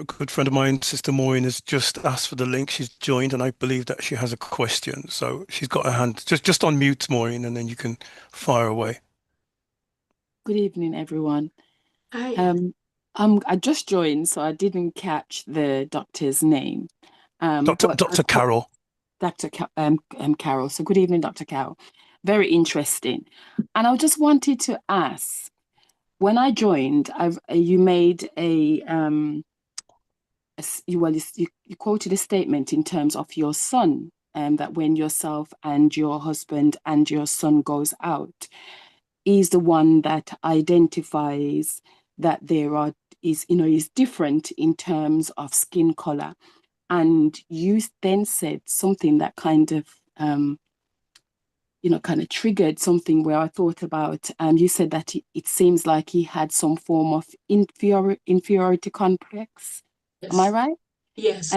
[SPEAKER 6] good friend of mine, Sister Maureen, has just asked for the link. She's joined, and I believe that she has a question. So she's got her hand just on mute, Maureen, and then you can fire away.
[SPEAKER 12] Good evening, everyone.
[SPEAKER 3] Hi.
[SPEAKER 12] I just joined, so I didn't catch the doctor's name.
[SPEAKER 6] Dr. Carol.
[SPEAKER 12] Dr. Carol. So good evening, Dr. Carol. Very interesting. And I just wanted to ask, when I joined, you made you quoted a statement in terms of your son, that when yourself and your husband and your son goes out, is the one that identifies that is different in terms of skin color. And you then said something that kind of triggered something where I thought about, you said that it seems like he had some form of inferiority complex.
[SPEAKER 3] Yes.
[SPEAKER 12] Am I right?
[SPEAKER 3] Yes.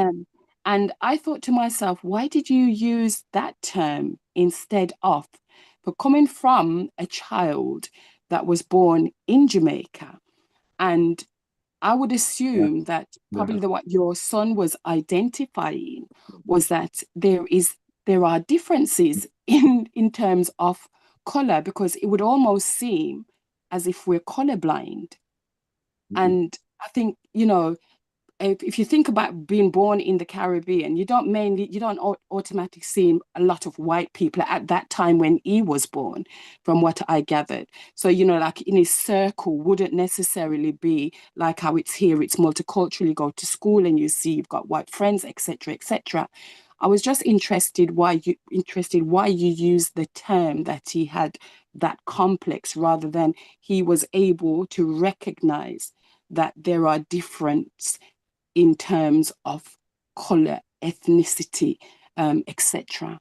[SPEAKER 12] And I thought to myself, why did you use that term instead of, for coming from a child that was born in Jamaica? And I would assume that probably what your son was identifying was that there are differences in terms of color, because it would almost seem as if we're colorblind. And I think, if you think about being born in the Caribbean, you don't automatically see a lot of white people at that time when he was born, from what I gathered. So, like in his circle wouldn't necessarily be like how it's here. It's multicultural. You go to school and you see you've got white friends, etc., etc. I was just interested why you use the term that he had that complex, rather than he was able to recognize that there are differences in terms of color, ethnicity, etc.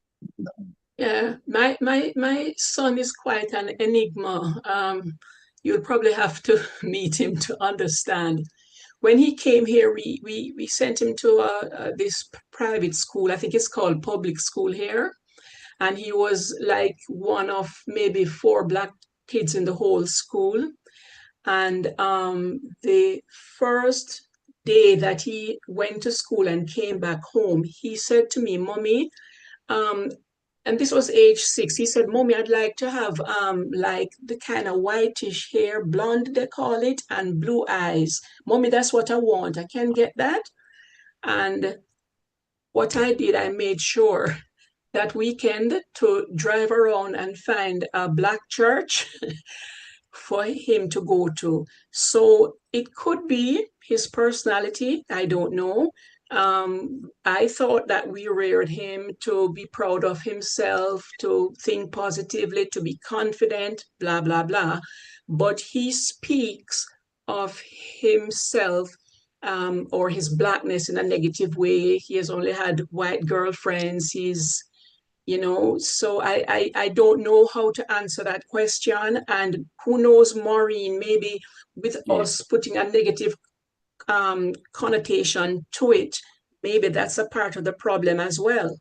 [SPEAKER 3] Yeah, my son is quite an enigma. You'll probably have to meet him to understand. When he came here, we sent him to this private school. I think it's called public school here. And he was like one of maybe 4 Black kids in the whole school. And the first day that he went to school and came back home, he said to me, "Mommy," and this was age 6. He said, "Mommy, I'd like to have like the kind of whitish hair, blonde they call it, and blue eyes. Mommy, that's what I want. I can get that." And what I did, I made sure that weekend to drive around and find a Black church for him to go to. So it could be his personality. I don't know. I thought that we reared him to be proud of himself, to think positively, to be confident, blah, blah, blah. But he speaks of himself or his Blackness in a negative way. He has only had white girlfriends. So I don't know how to answer that question. And who knows, Maureen, maybe with us putting a negative connotation to it, maybe that's a part of the problem as well,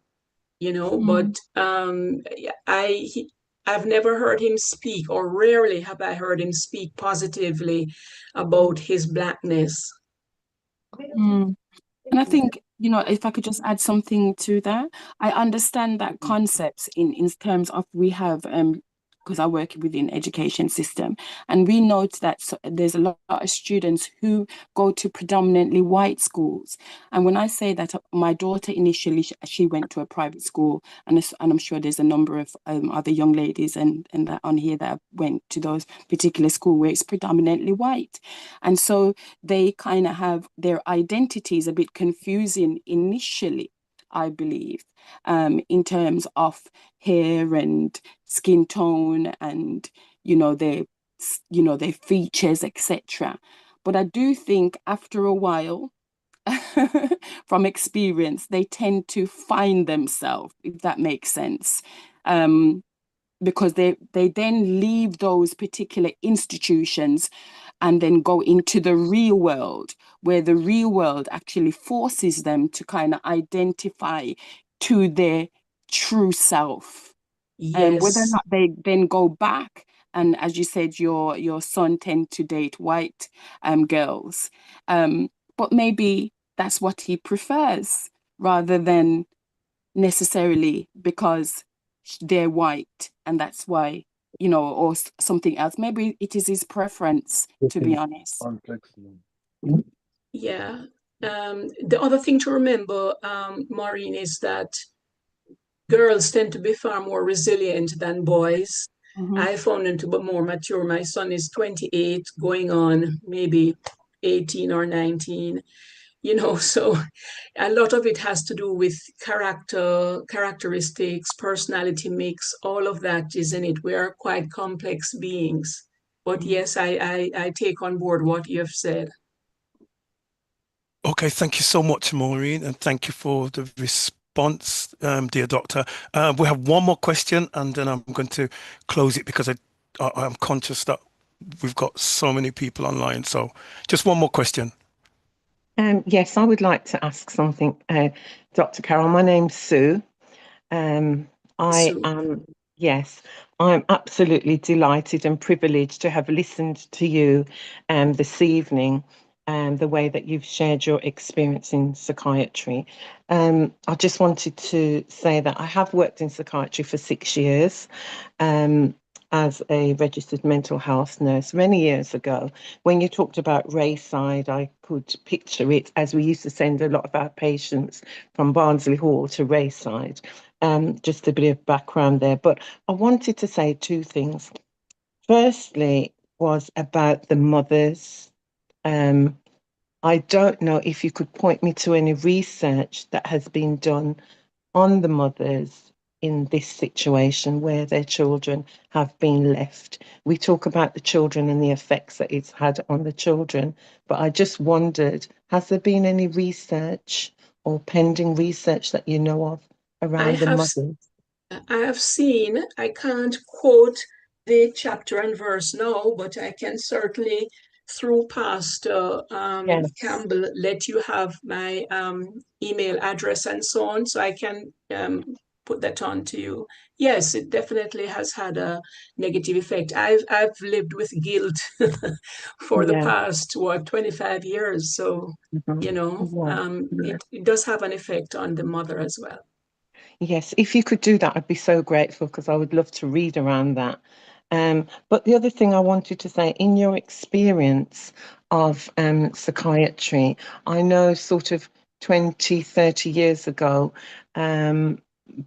[SPEAKER 3] but I've never heard him speak, or rarely have I heard him speak positively about his Blackness.
[SPEAKER 12] And I think, if I could just add something to that, I understand that concepts in terms of we have, because I work within education system, and we note that there's a lot of students who go to predominantly white schools. And when I say that, my daughter initially, she went to a private school, and I'm sure there's a number of other young ladies and that on here that went to those particular school where it's predominantly white. And so they kind of have their identities a bit confusing initially, I believe, in terms of hair and skin tone and their features, etc. But I do think after a while, from experience, they tend to find themselves, if that makes sense. Because they then leave those particular institutions and then go into the real world, where the real world actually forces them to kind of identify to their true self. And whether or not they then go back, and as you said, your son tend to date white girls, but maybe that's what he prefers, rather than necessarily because they're white and that's why, or something else. Maybe it is his preference, to be honest.
[SPEAKER 3] Yeah. The other thing to remember, Maureen, is that girls tend to be far more resilient than boys. I found them to be more mature. My son is 28, going on maybe 18 or 19, you know, so a lot of it has to do with characteristics, personality mix, all of that is in it. We are quite complex beings. But yes, I take on board what you've said.
[SPEAKER 6] Okay, thank you so much, Maureen, and thank you for the response, dear doctor. We have one more question, and then I'm going to close it because I'm conscious that we've got so many people online. So just one more question.
[SPEAKER 1] Yes, I would like to ask something, Dr. Carol. My name's Sue. Yes, I'm absolutely delighted and privileged to have listened to you this evening and the way that you've shared your experience in psychiatry. I just wanted to say that I have worked in psychiatry for 6 years. As a registered mental health nurse many years ago. When you talked about Rayside, I could picture it as we used to send a lot of our patients from Barnsley Hall to Rayside. Just a bit of background there. But I wanted to say two things. Firstly was about the mothers. I don't know if you could point me to any research that has been done on the mothers in this situation where their children have been left. We talk about the children and the effects that it's had on the children, but I just wondered, has there been any research or pending research that you know of around the mothers?
[SPEAKER 3] I have seen, I can't quote the chapter and verse now, but I can certainly, through Pastor Campbell, let you have my email address and so on, so I can put that on to you. Yes, it definitely has had a negative effect. I've lived with guilt for the past 25 years, so you know, it does have an effect on the mother as well.
[SPEAKER 1] Yes, if you could do that, I'd be so grateful because I would love to read around that. But the other thing I wanted to say, in your experience of psychiatry, I know sort of 20, 30 years ago,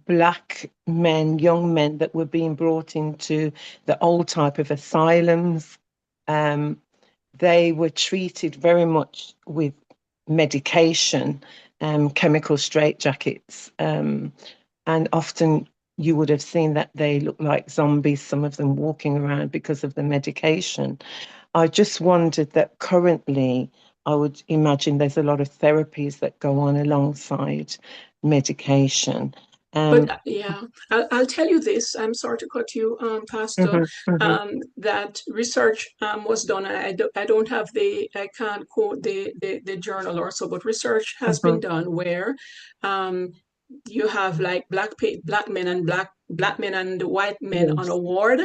[SPEAKER 1] Black men, young men that were being brought into the old type of asylums, they were treated very much with medication, chemical straitjackets, and often you would have seen that they look like zombies, some of them walking around because of the medication. I just wondered that currently, I would imagine there's a lot of therapies that go on alongside medication.
[SPEAKER 3] But yeah, I'll tell you this. I'm sorry to cut you, Pastor. That research was done. I don't have I can't quote the journal or so, but research has been done where you have like black men and black men and white men on a ward,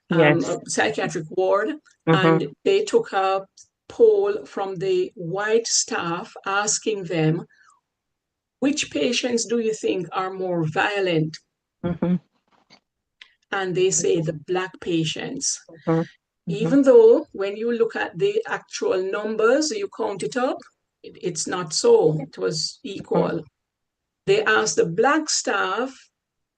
[SPEAKER 3] a psychiatric ward, and they took a poll from the white staff asking them, which patients do you think are more violent? And they say the Black patients. Even though when you look at the actual numbers, you count it up, it's not so. It was equal. They asked the Black staff,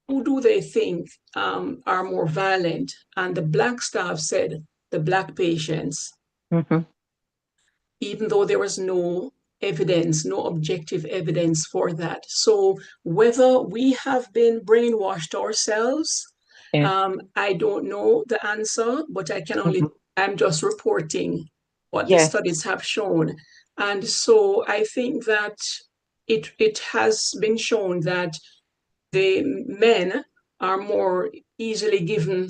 [SPEAKER 3] who do they think are more violent? And the Black staff said the Black patients. Even though there was no evidence, no objective evidence for that. So whether we have been brainwashed ourselves, I don't know the answer, but I can only, I'm just reporting what the studies have shown. And so I think that it has been shown that the men are more easily given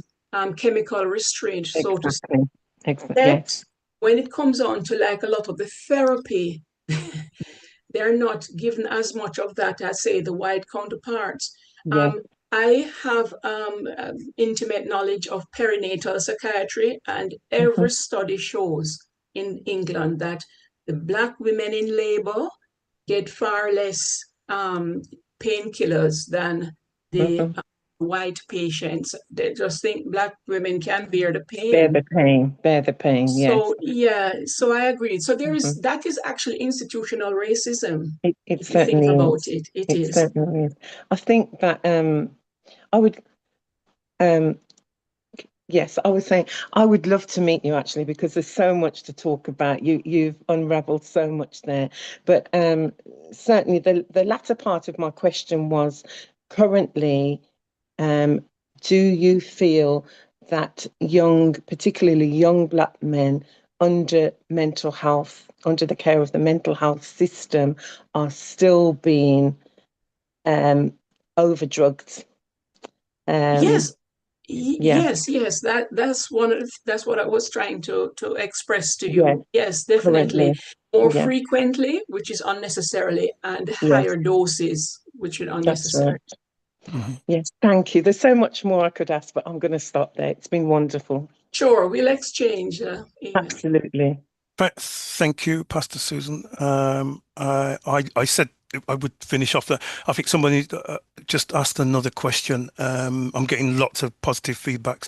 [SPEAKER 3] chemical restraint, so to say.
[SPEAKER 1] Yes.
[SPEAKER 3] When it comes on to like a lot of the therapy, they're not given as much of that as, say, the white counterparts. I have intimate knowledge of perinatal psychiatry, and every study shows in England that the Black women in labor get far less painkillers than the white patients. They just think Black women can bear the pain.
[SPEAKER 1] Bear the pain, yes.
[SPEAKER 3] So yeah, so I agree. So that is actually institutional racism.
[SPEAKER 1] It certainly
[SPEAKER 3] think about
[SPEAKER 1] is.
[SPEAKER 3] it, it
[SPEAKER 1] It
[SPEAKER 3] is.
[SPEAKER 1] certainly is. I think that I would Yes, I was saying I would love to meet you actually because there's so much to talk about. You've unraveled so much there. But certainly the latter part of my question was currently, do you feel that young, particularly young Black men under mental health, under the care of the mental health system, are still being over-drugged?
[SPEAKER 3] Yes.
[SPEAKER 1] Yeah,
[SPEAKER 3] Yes. That's what I was trying to express to
[SPEAKER 1] yeah,
[SPEAKER 3] you. Yes, definitely.
[SPEAKER 1] currently.
[SPEAKER 3] More
[SPEAKER 1] Yeah,
[SPEAKER 3] frequently, which is unnecessarily, and
[SPEAKER 1] yes,
[SPEAKER 3] higher doses, which is
[SPEAKER 1] that's
[SPEAKER 3] unnecessary.
[SPEAKER 1] right. Yes, thank you. There's so much more I could ask, but I'm going to stop there. It's been wonderful.
[SPEAKER 3] Sure, we'll exchange email.
[SPEAKER 1] Absolutely.
[SPEAKER 6] Thank you, Pastor Susan. I said I would finish off there. I think somebody just asked another question. I'm getting lots of positive feedbacks.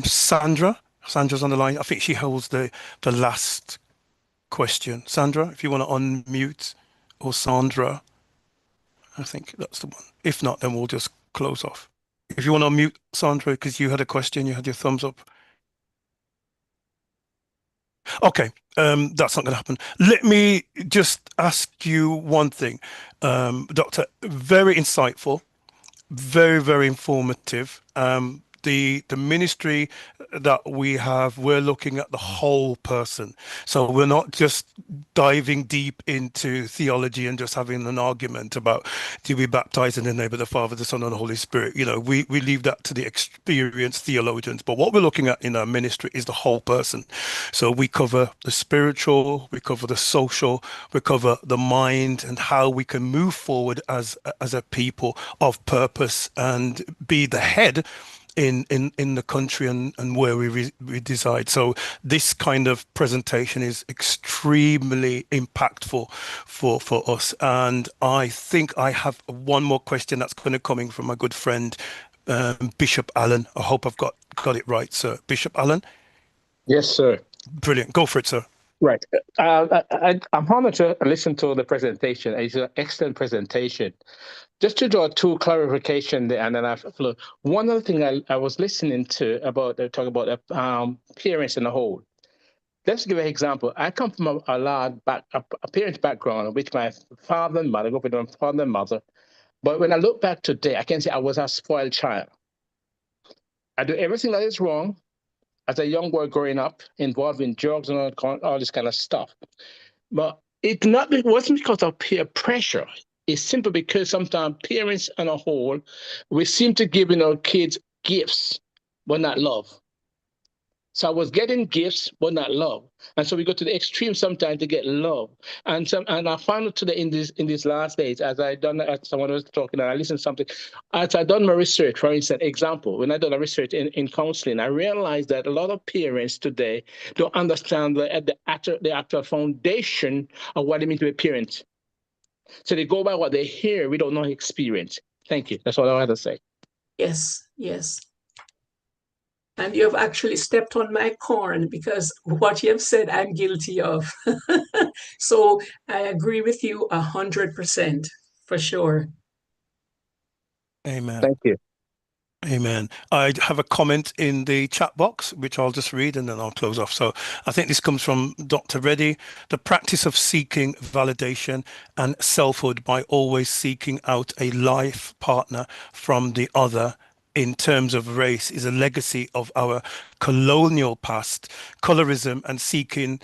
[SPEAKER 6] Sandra's on the line. I think she holds the last question. Sandra, if you want to unmute, or Sandra, I think that's the one. If not, then we'll just close off. If you want to unmute, Sandra, because you had a question, you had your thumbs up. Okay, that's not going to happen. Let me just ask you one thing, Doctor. Very insightful, very, very informative. The ministry that we have, we're looking at the whole person. So we're not just diving deep into theology and just having an argument about do we baptize in the name of the Father, the Son, and the Holy Spirit. You know, we leave that to the experienced theologians. But what we're looking at in our ministry is the whole person. So we cover the spiritual, we cover the social, we cover the mind, and how we can move forward as a people of purpose and be the head in the country and where we reside. So this kind of presentation is extremely impactful for us. And I think I have one more question that's going to coming from my good friend Bishop Allen. I hope I've got it right, sir. Bishop Allen.
[SPEAKER 7] Yes, sir.
[SPEAKER 6] Brilliant. Go for it, sir.
[SPEAKER 7] Right. I'm honored to listen to the presentation. It's an excellent presentation. Just to draw two clarification there, and then one other thing I was listening to about talking about parents in a whole. Let's give an example. I come from a parent background in which my father and mother, grew up with my father and mother. But when I look back today, I can say I was a spoiled child. I do everything that is wrong as a young boy growing up, involved in drugs and all this kind of stuff. But it wasn't because of peer pressure. It's simply because sometimes parents on a whole, we seem to give our kids gifts, but not love. So I was getting gifts, but not love. And so we go to the extreme sometimes to get love. And I found it today in these last days, as someone was talking and I listened to something, as I done my research, for instance, example, when I done a research in counseling, I realized that a lot of parents today don't understand the actual foundation of what it means to be a parent. So they go by what they hear, we don't know experience. Thank you. That's all I had to say.
[SPEAKER 3] Yes. And you have actually stepped on my corn because what you have said, I'm guilty of. So I agree with you 100%, for sure.
[SPEAKER 6] Amen.
[SPEAKER 7] Thank you.
[SPEAKER 6] Amen. I have a comment in the chat box, which I'll just read and then I'll close off. So I think this comes from Dr. Reddy. The practice of seeking validation and selfhood by always seeking out a life partner from the other in terms of race is a legacy of our colonial past, colorism, and seeking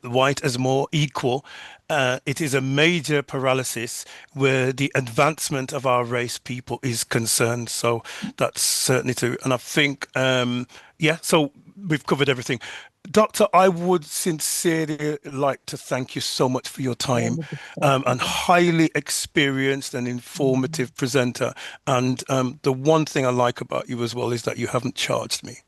[SPEAKER 6] white as more equal. It is a major paralysis where the advancement of our race people is concerned. So that's certainly true. And I think, so we've covered everything. Doctor, I would sincerely like to thank you so much for your time, and highly experienced and informative presenter. And the one thing I like about you as well is that you haven't charged me.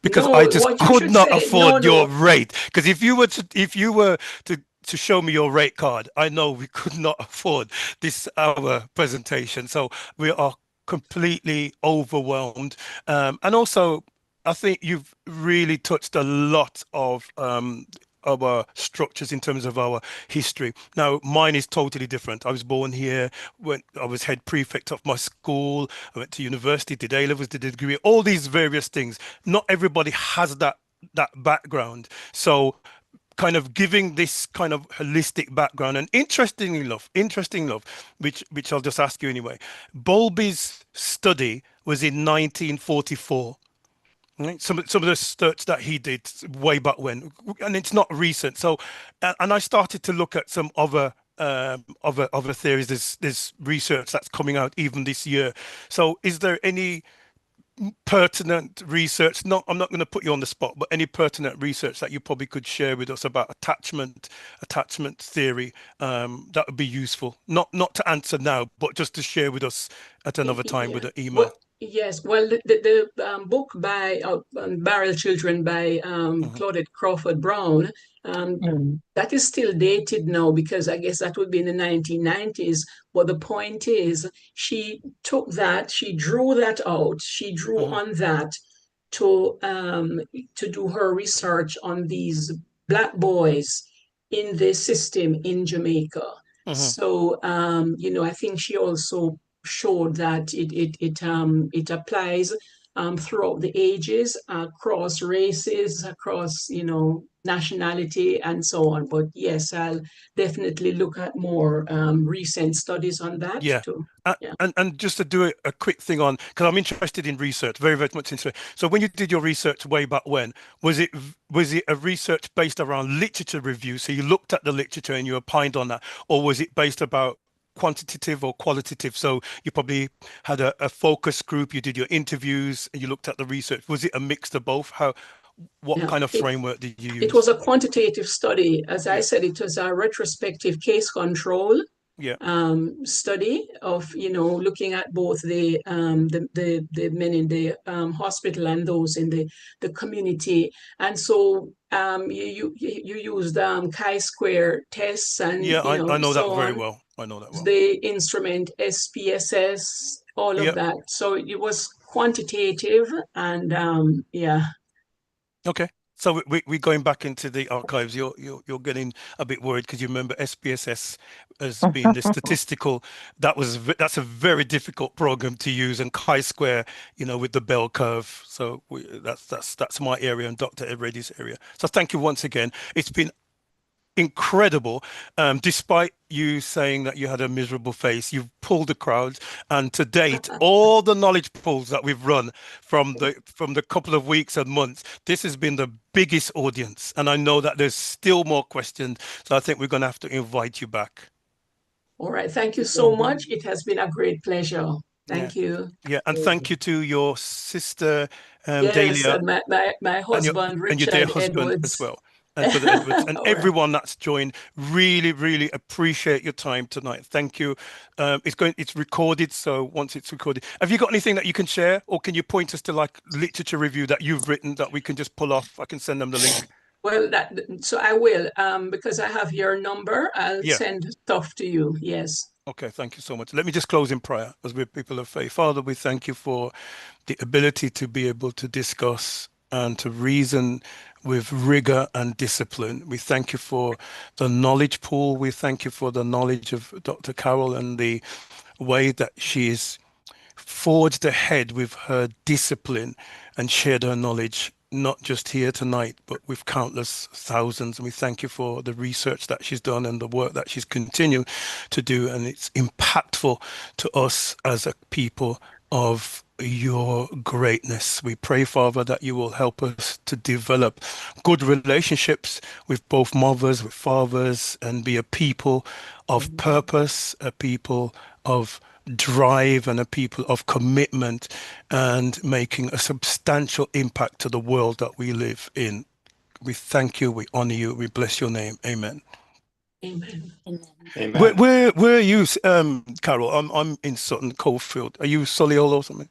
[SPEAKER 6] Because I just could not afford your rate. Because if you were to show me your rate card, I know we could not afford this hour presentation. So we are completely overwhelmed. And also, I think you've really touched a lot of our structures, in terms of our history. Now, mine is totally different. I was born here, when I was head prefect of my school. I went to university, did A-levels, did a degree, all these various things. Not everybody has that background. So kind of giving this kind of holistic background, and interesting enough, which I'll just ask you anyway. Bowlby's study was in 1944. Right? Some of the research that he did way back when, and it's not recent. So, and I started to look at some other theories. There's research that's coming out even this year. So, is there any pertinent research? I'm not going to put you on the spot, but any pertinent research that you probably could share with us about attachment theory, that would be useful. Not to answer now, but just to share with us at another time with an email.
[SPEAKER 3] Well, yes. Well, the book by Barrel Children by Claudette Crawford Brown, that is still dated now, because I guess that would be in the 1990s. But the point is, she took that, she drew that out, she drew on that to do her research on these Black boys in the system in Jamaica. So, I think she also showed that it applies throughout the ages, across races, across nationality, and so on. But yes, I'll definitely look at more recent studies on that too.
[SPEAKER 6] And just to do a quick thing on, because I'm interested in research, very, very much interested. So when you did your research way back when, was it a research based around literature review? So you looked at the literature and you opined on that, or was it based about quantitative or qualitative? So you probably had a focus group, you did your interviews, and you looked at the research. Was it a mix of both? What kind of framework did you use?
[SPEAKER 3] It was a quantitative study. As I said, it was a retrospective case control study of looking at both the men in the hospital and those in the community. And so you used chi-square tests, and
[SPEAKER 6] I know
[SPEAKER 3] so
[SPEAKER 6] that very
[SPEAKER 3] on.
[SPEAKER 6] well. I know that well.
[SPEAKER 3] The instrument SPSS, all of that. So it was quantitative, and
[SPEAKER 6] Okay. So we're going back into the archives. You're getting a bit worried because you remember SPSS as being the statistical. That's a very difficult program to use, and chi-square, with the bell curve. So that's my area and Dr. Edredy's area. So thank you once again. It's been incredible. Despite you saying that you had a miserable face, you've pulled the crowd, and to date, all the knowledge pools that we've run from the couple of weeks and months, this has been the biggest audience, and I know that there's still more questions, so I think we're going to have to invite you back.
[SPEAKER 3] All right, thank you so much. It has been a great pleasure. Thank you.
[SPEAKER 6] And thank you to your sister
[SPEAKER 3] yes,
[SPEAKER 6] Dahlia,
[SPEAKER 3] and my husband,
[SPEAKER 6] and your dear husband
[SPEAKER 3] Edwards.
[SPEAKER 6] as well. And Brother Edwards and everyone that's joined, really, really appreciate your time tonight. Thank you. It's recorded, so once it's recorded, have you got anything that you can share, or can you point us to like literature review that you've written that we can just pull off? I can send them the link.
[SPEAKER 3] Well, so I will, because I have your number. I'll send stuff to you. Yes.
[SPEAKER 6] Okay, thank you so much. Let me just close in prayer as we're people of faith. Father, we thank you for the ability to be able to discuss and to reason with rigor and discipline. We thank you for the knowledge pool. We thank you for the knowledge of Dr. Carol and the way that she is forged ahead with her discipline and shared her knowledge, not just here tonight, but with countless thousands. And we thank you for the research that she's done and the work that she's continued to do. And it's impactful to us as a people of your greatness. We pray, Father, that you will help us to develop good relationships with both mothers, with fathers, and be a people of purpose, a people of drive, and a people of commitment, and making a substantial impact to the world that we live in. We thank you, we honor you, we bless your name. Amen.
[SPEAKER 3] Amen.
[SPEAKER 7] Amen.
[SPEAKER 6] Where are you, Carol? I'm in Sutton Coldfield. Are you Solihull or something?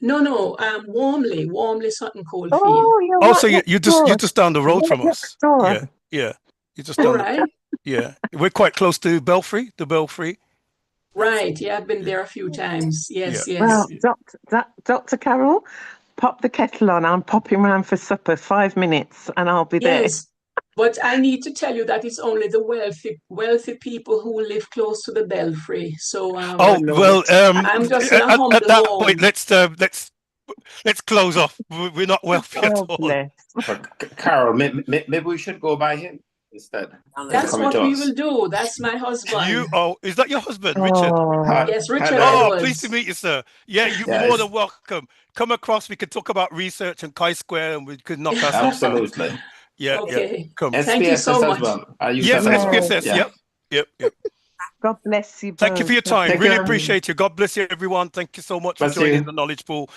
[SPEAKER 3] No, Warmly Sutton Coldfield.
[SPEAKER 6] Oh, so you're just down the road from us. Yeah. You're just down.
[SPEAKER 3] Right.
[SPEAKER 6] We're quite close to Belfry. The Belfry.
[SPEAKER 3] Right. Yeah, I've been there a few times. Yes.
[SPEAKER 1] Well, Dr. Carol, pop the kettle on. I'm popping round for supper. 5 minutes, and I'll be there.
[SPEAKER 3] Yes. But I need to tell you that it's only the wealthy people who live close to the belfry. So
[SPEAKER 6] Oh well,
[SPEAKER 3] I'm just in a
[SPEAKER 6] at
[SPEAKER 3] humble
[SPEAKER 6] that
[SPEAKER 3] home.
[SPEAKER 6] point, let's close off. We're not wealthy at all.
[SPEAKER 1] Bless.
[SPEAKER 13] But Carol, maybe we should go by him instead.
[SPEAKER 3] That's what we will do. That's my husband.
[SPEAKER 6] Is that your husband, Richard?
[SPEAKER 3] Yes, Richard
[SPEAKER 6] Oh,
[SPEAKER 3] Edwards.
[SPEAKER 6] pleased to meet you, sir. Yeah, you're more than welcome. Come across. We can talk about research and chi-square, and we could knock ourselves out.
[SPEAKER 13] Absolutely.
[SPEAKER 6] Yeah,
[SPEAKER 3] okay.
[SPEAKER 6] yeah. Come.
[SPEAKER 3] Thank you so much.
[SPEAKER 13] As well.
[SPEAKER 6] Yes, SPSS.
[SPEAKER 13] Yeah.
[SPEAKER 6] Yep.
[SPEAKER 1] God bless you both.
[SPEAKER 6] Thank you for your time.
[SPEAKER 13] Take
[SPEAKER 6] Really
[SPEAKER 13] care.
[SPEAKER 6] appreciate you. God bless you, everyone. Thank you so much for
[SPEAKER 13] Bless
[SPEAKER 6] joining
[SPEAKER 13] you.
[SPEAKER 6] the Knowledge Pool.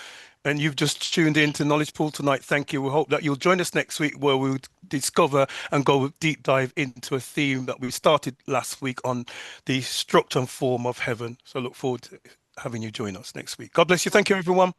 [SPEAKER 6] And you've just tuned in to Knowledge Pool tonight. Thank you. We hope that you'll join us next week, where we'll discover and go deep dive into a theme that we started last week on the structure and form of heaven. So look forward to having you join us next week. God bless you. Thank you, everyone.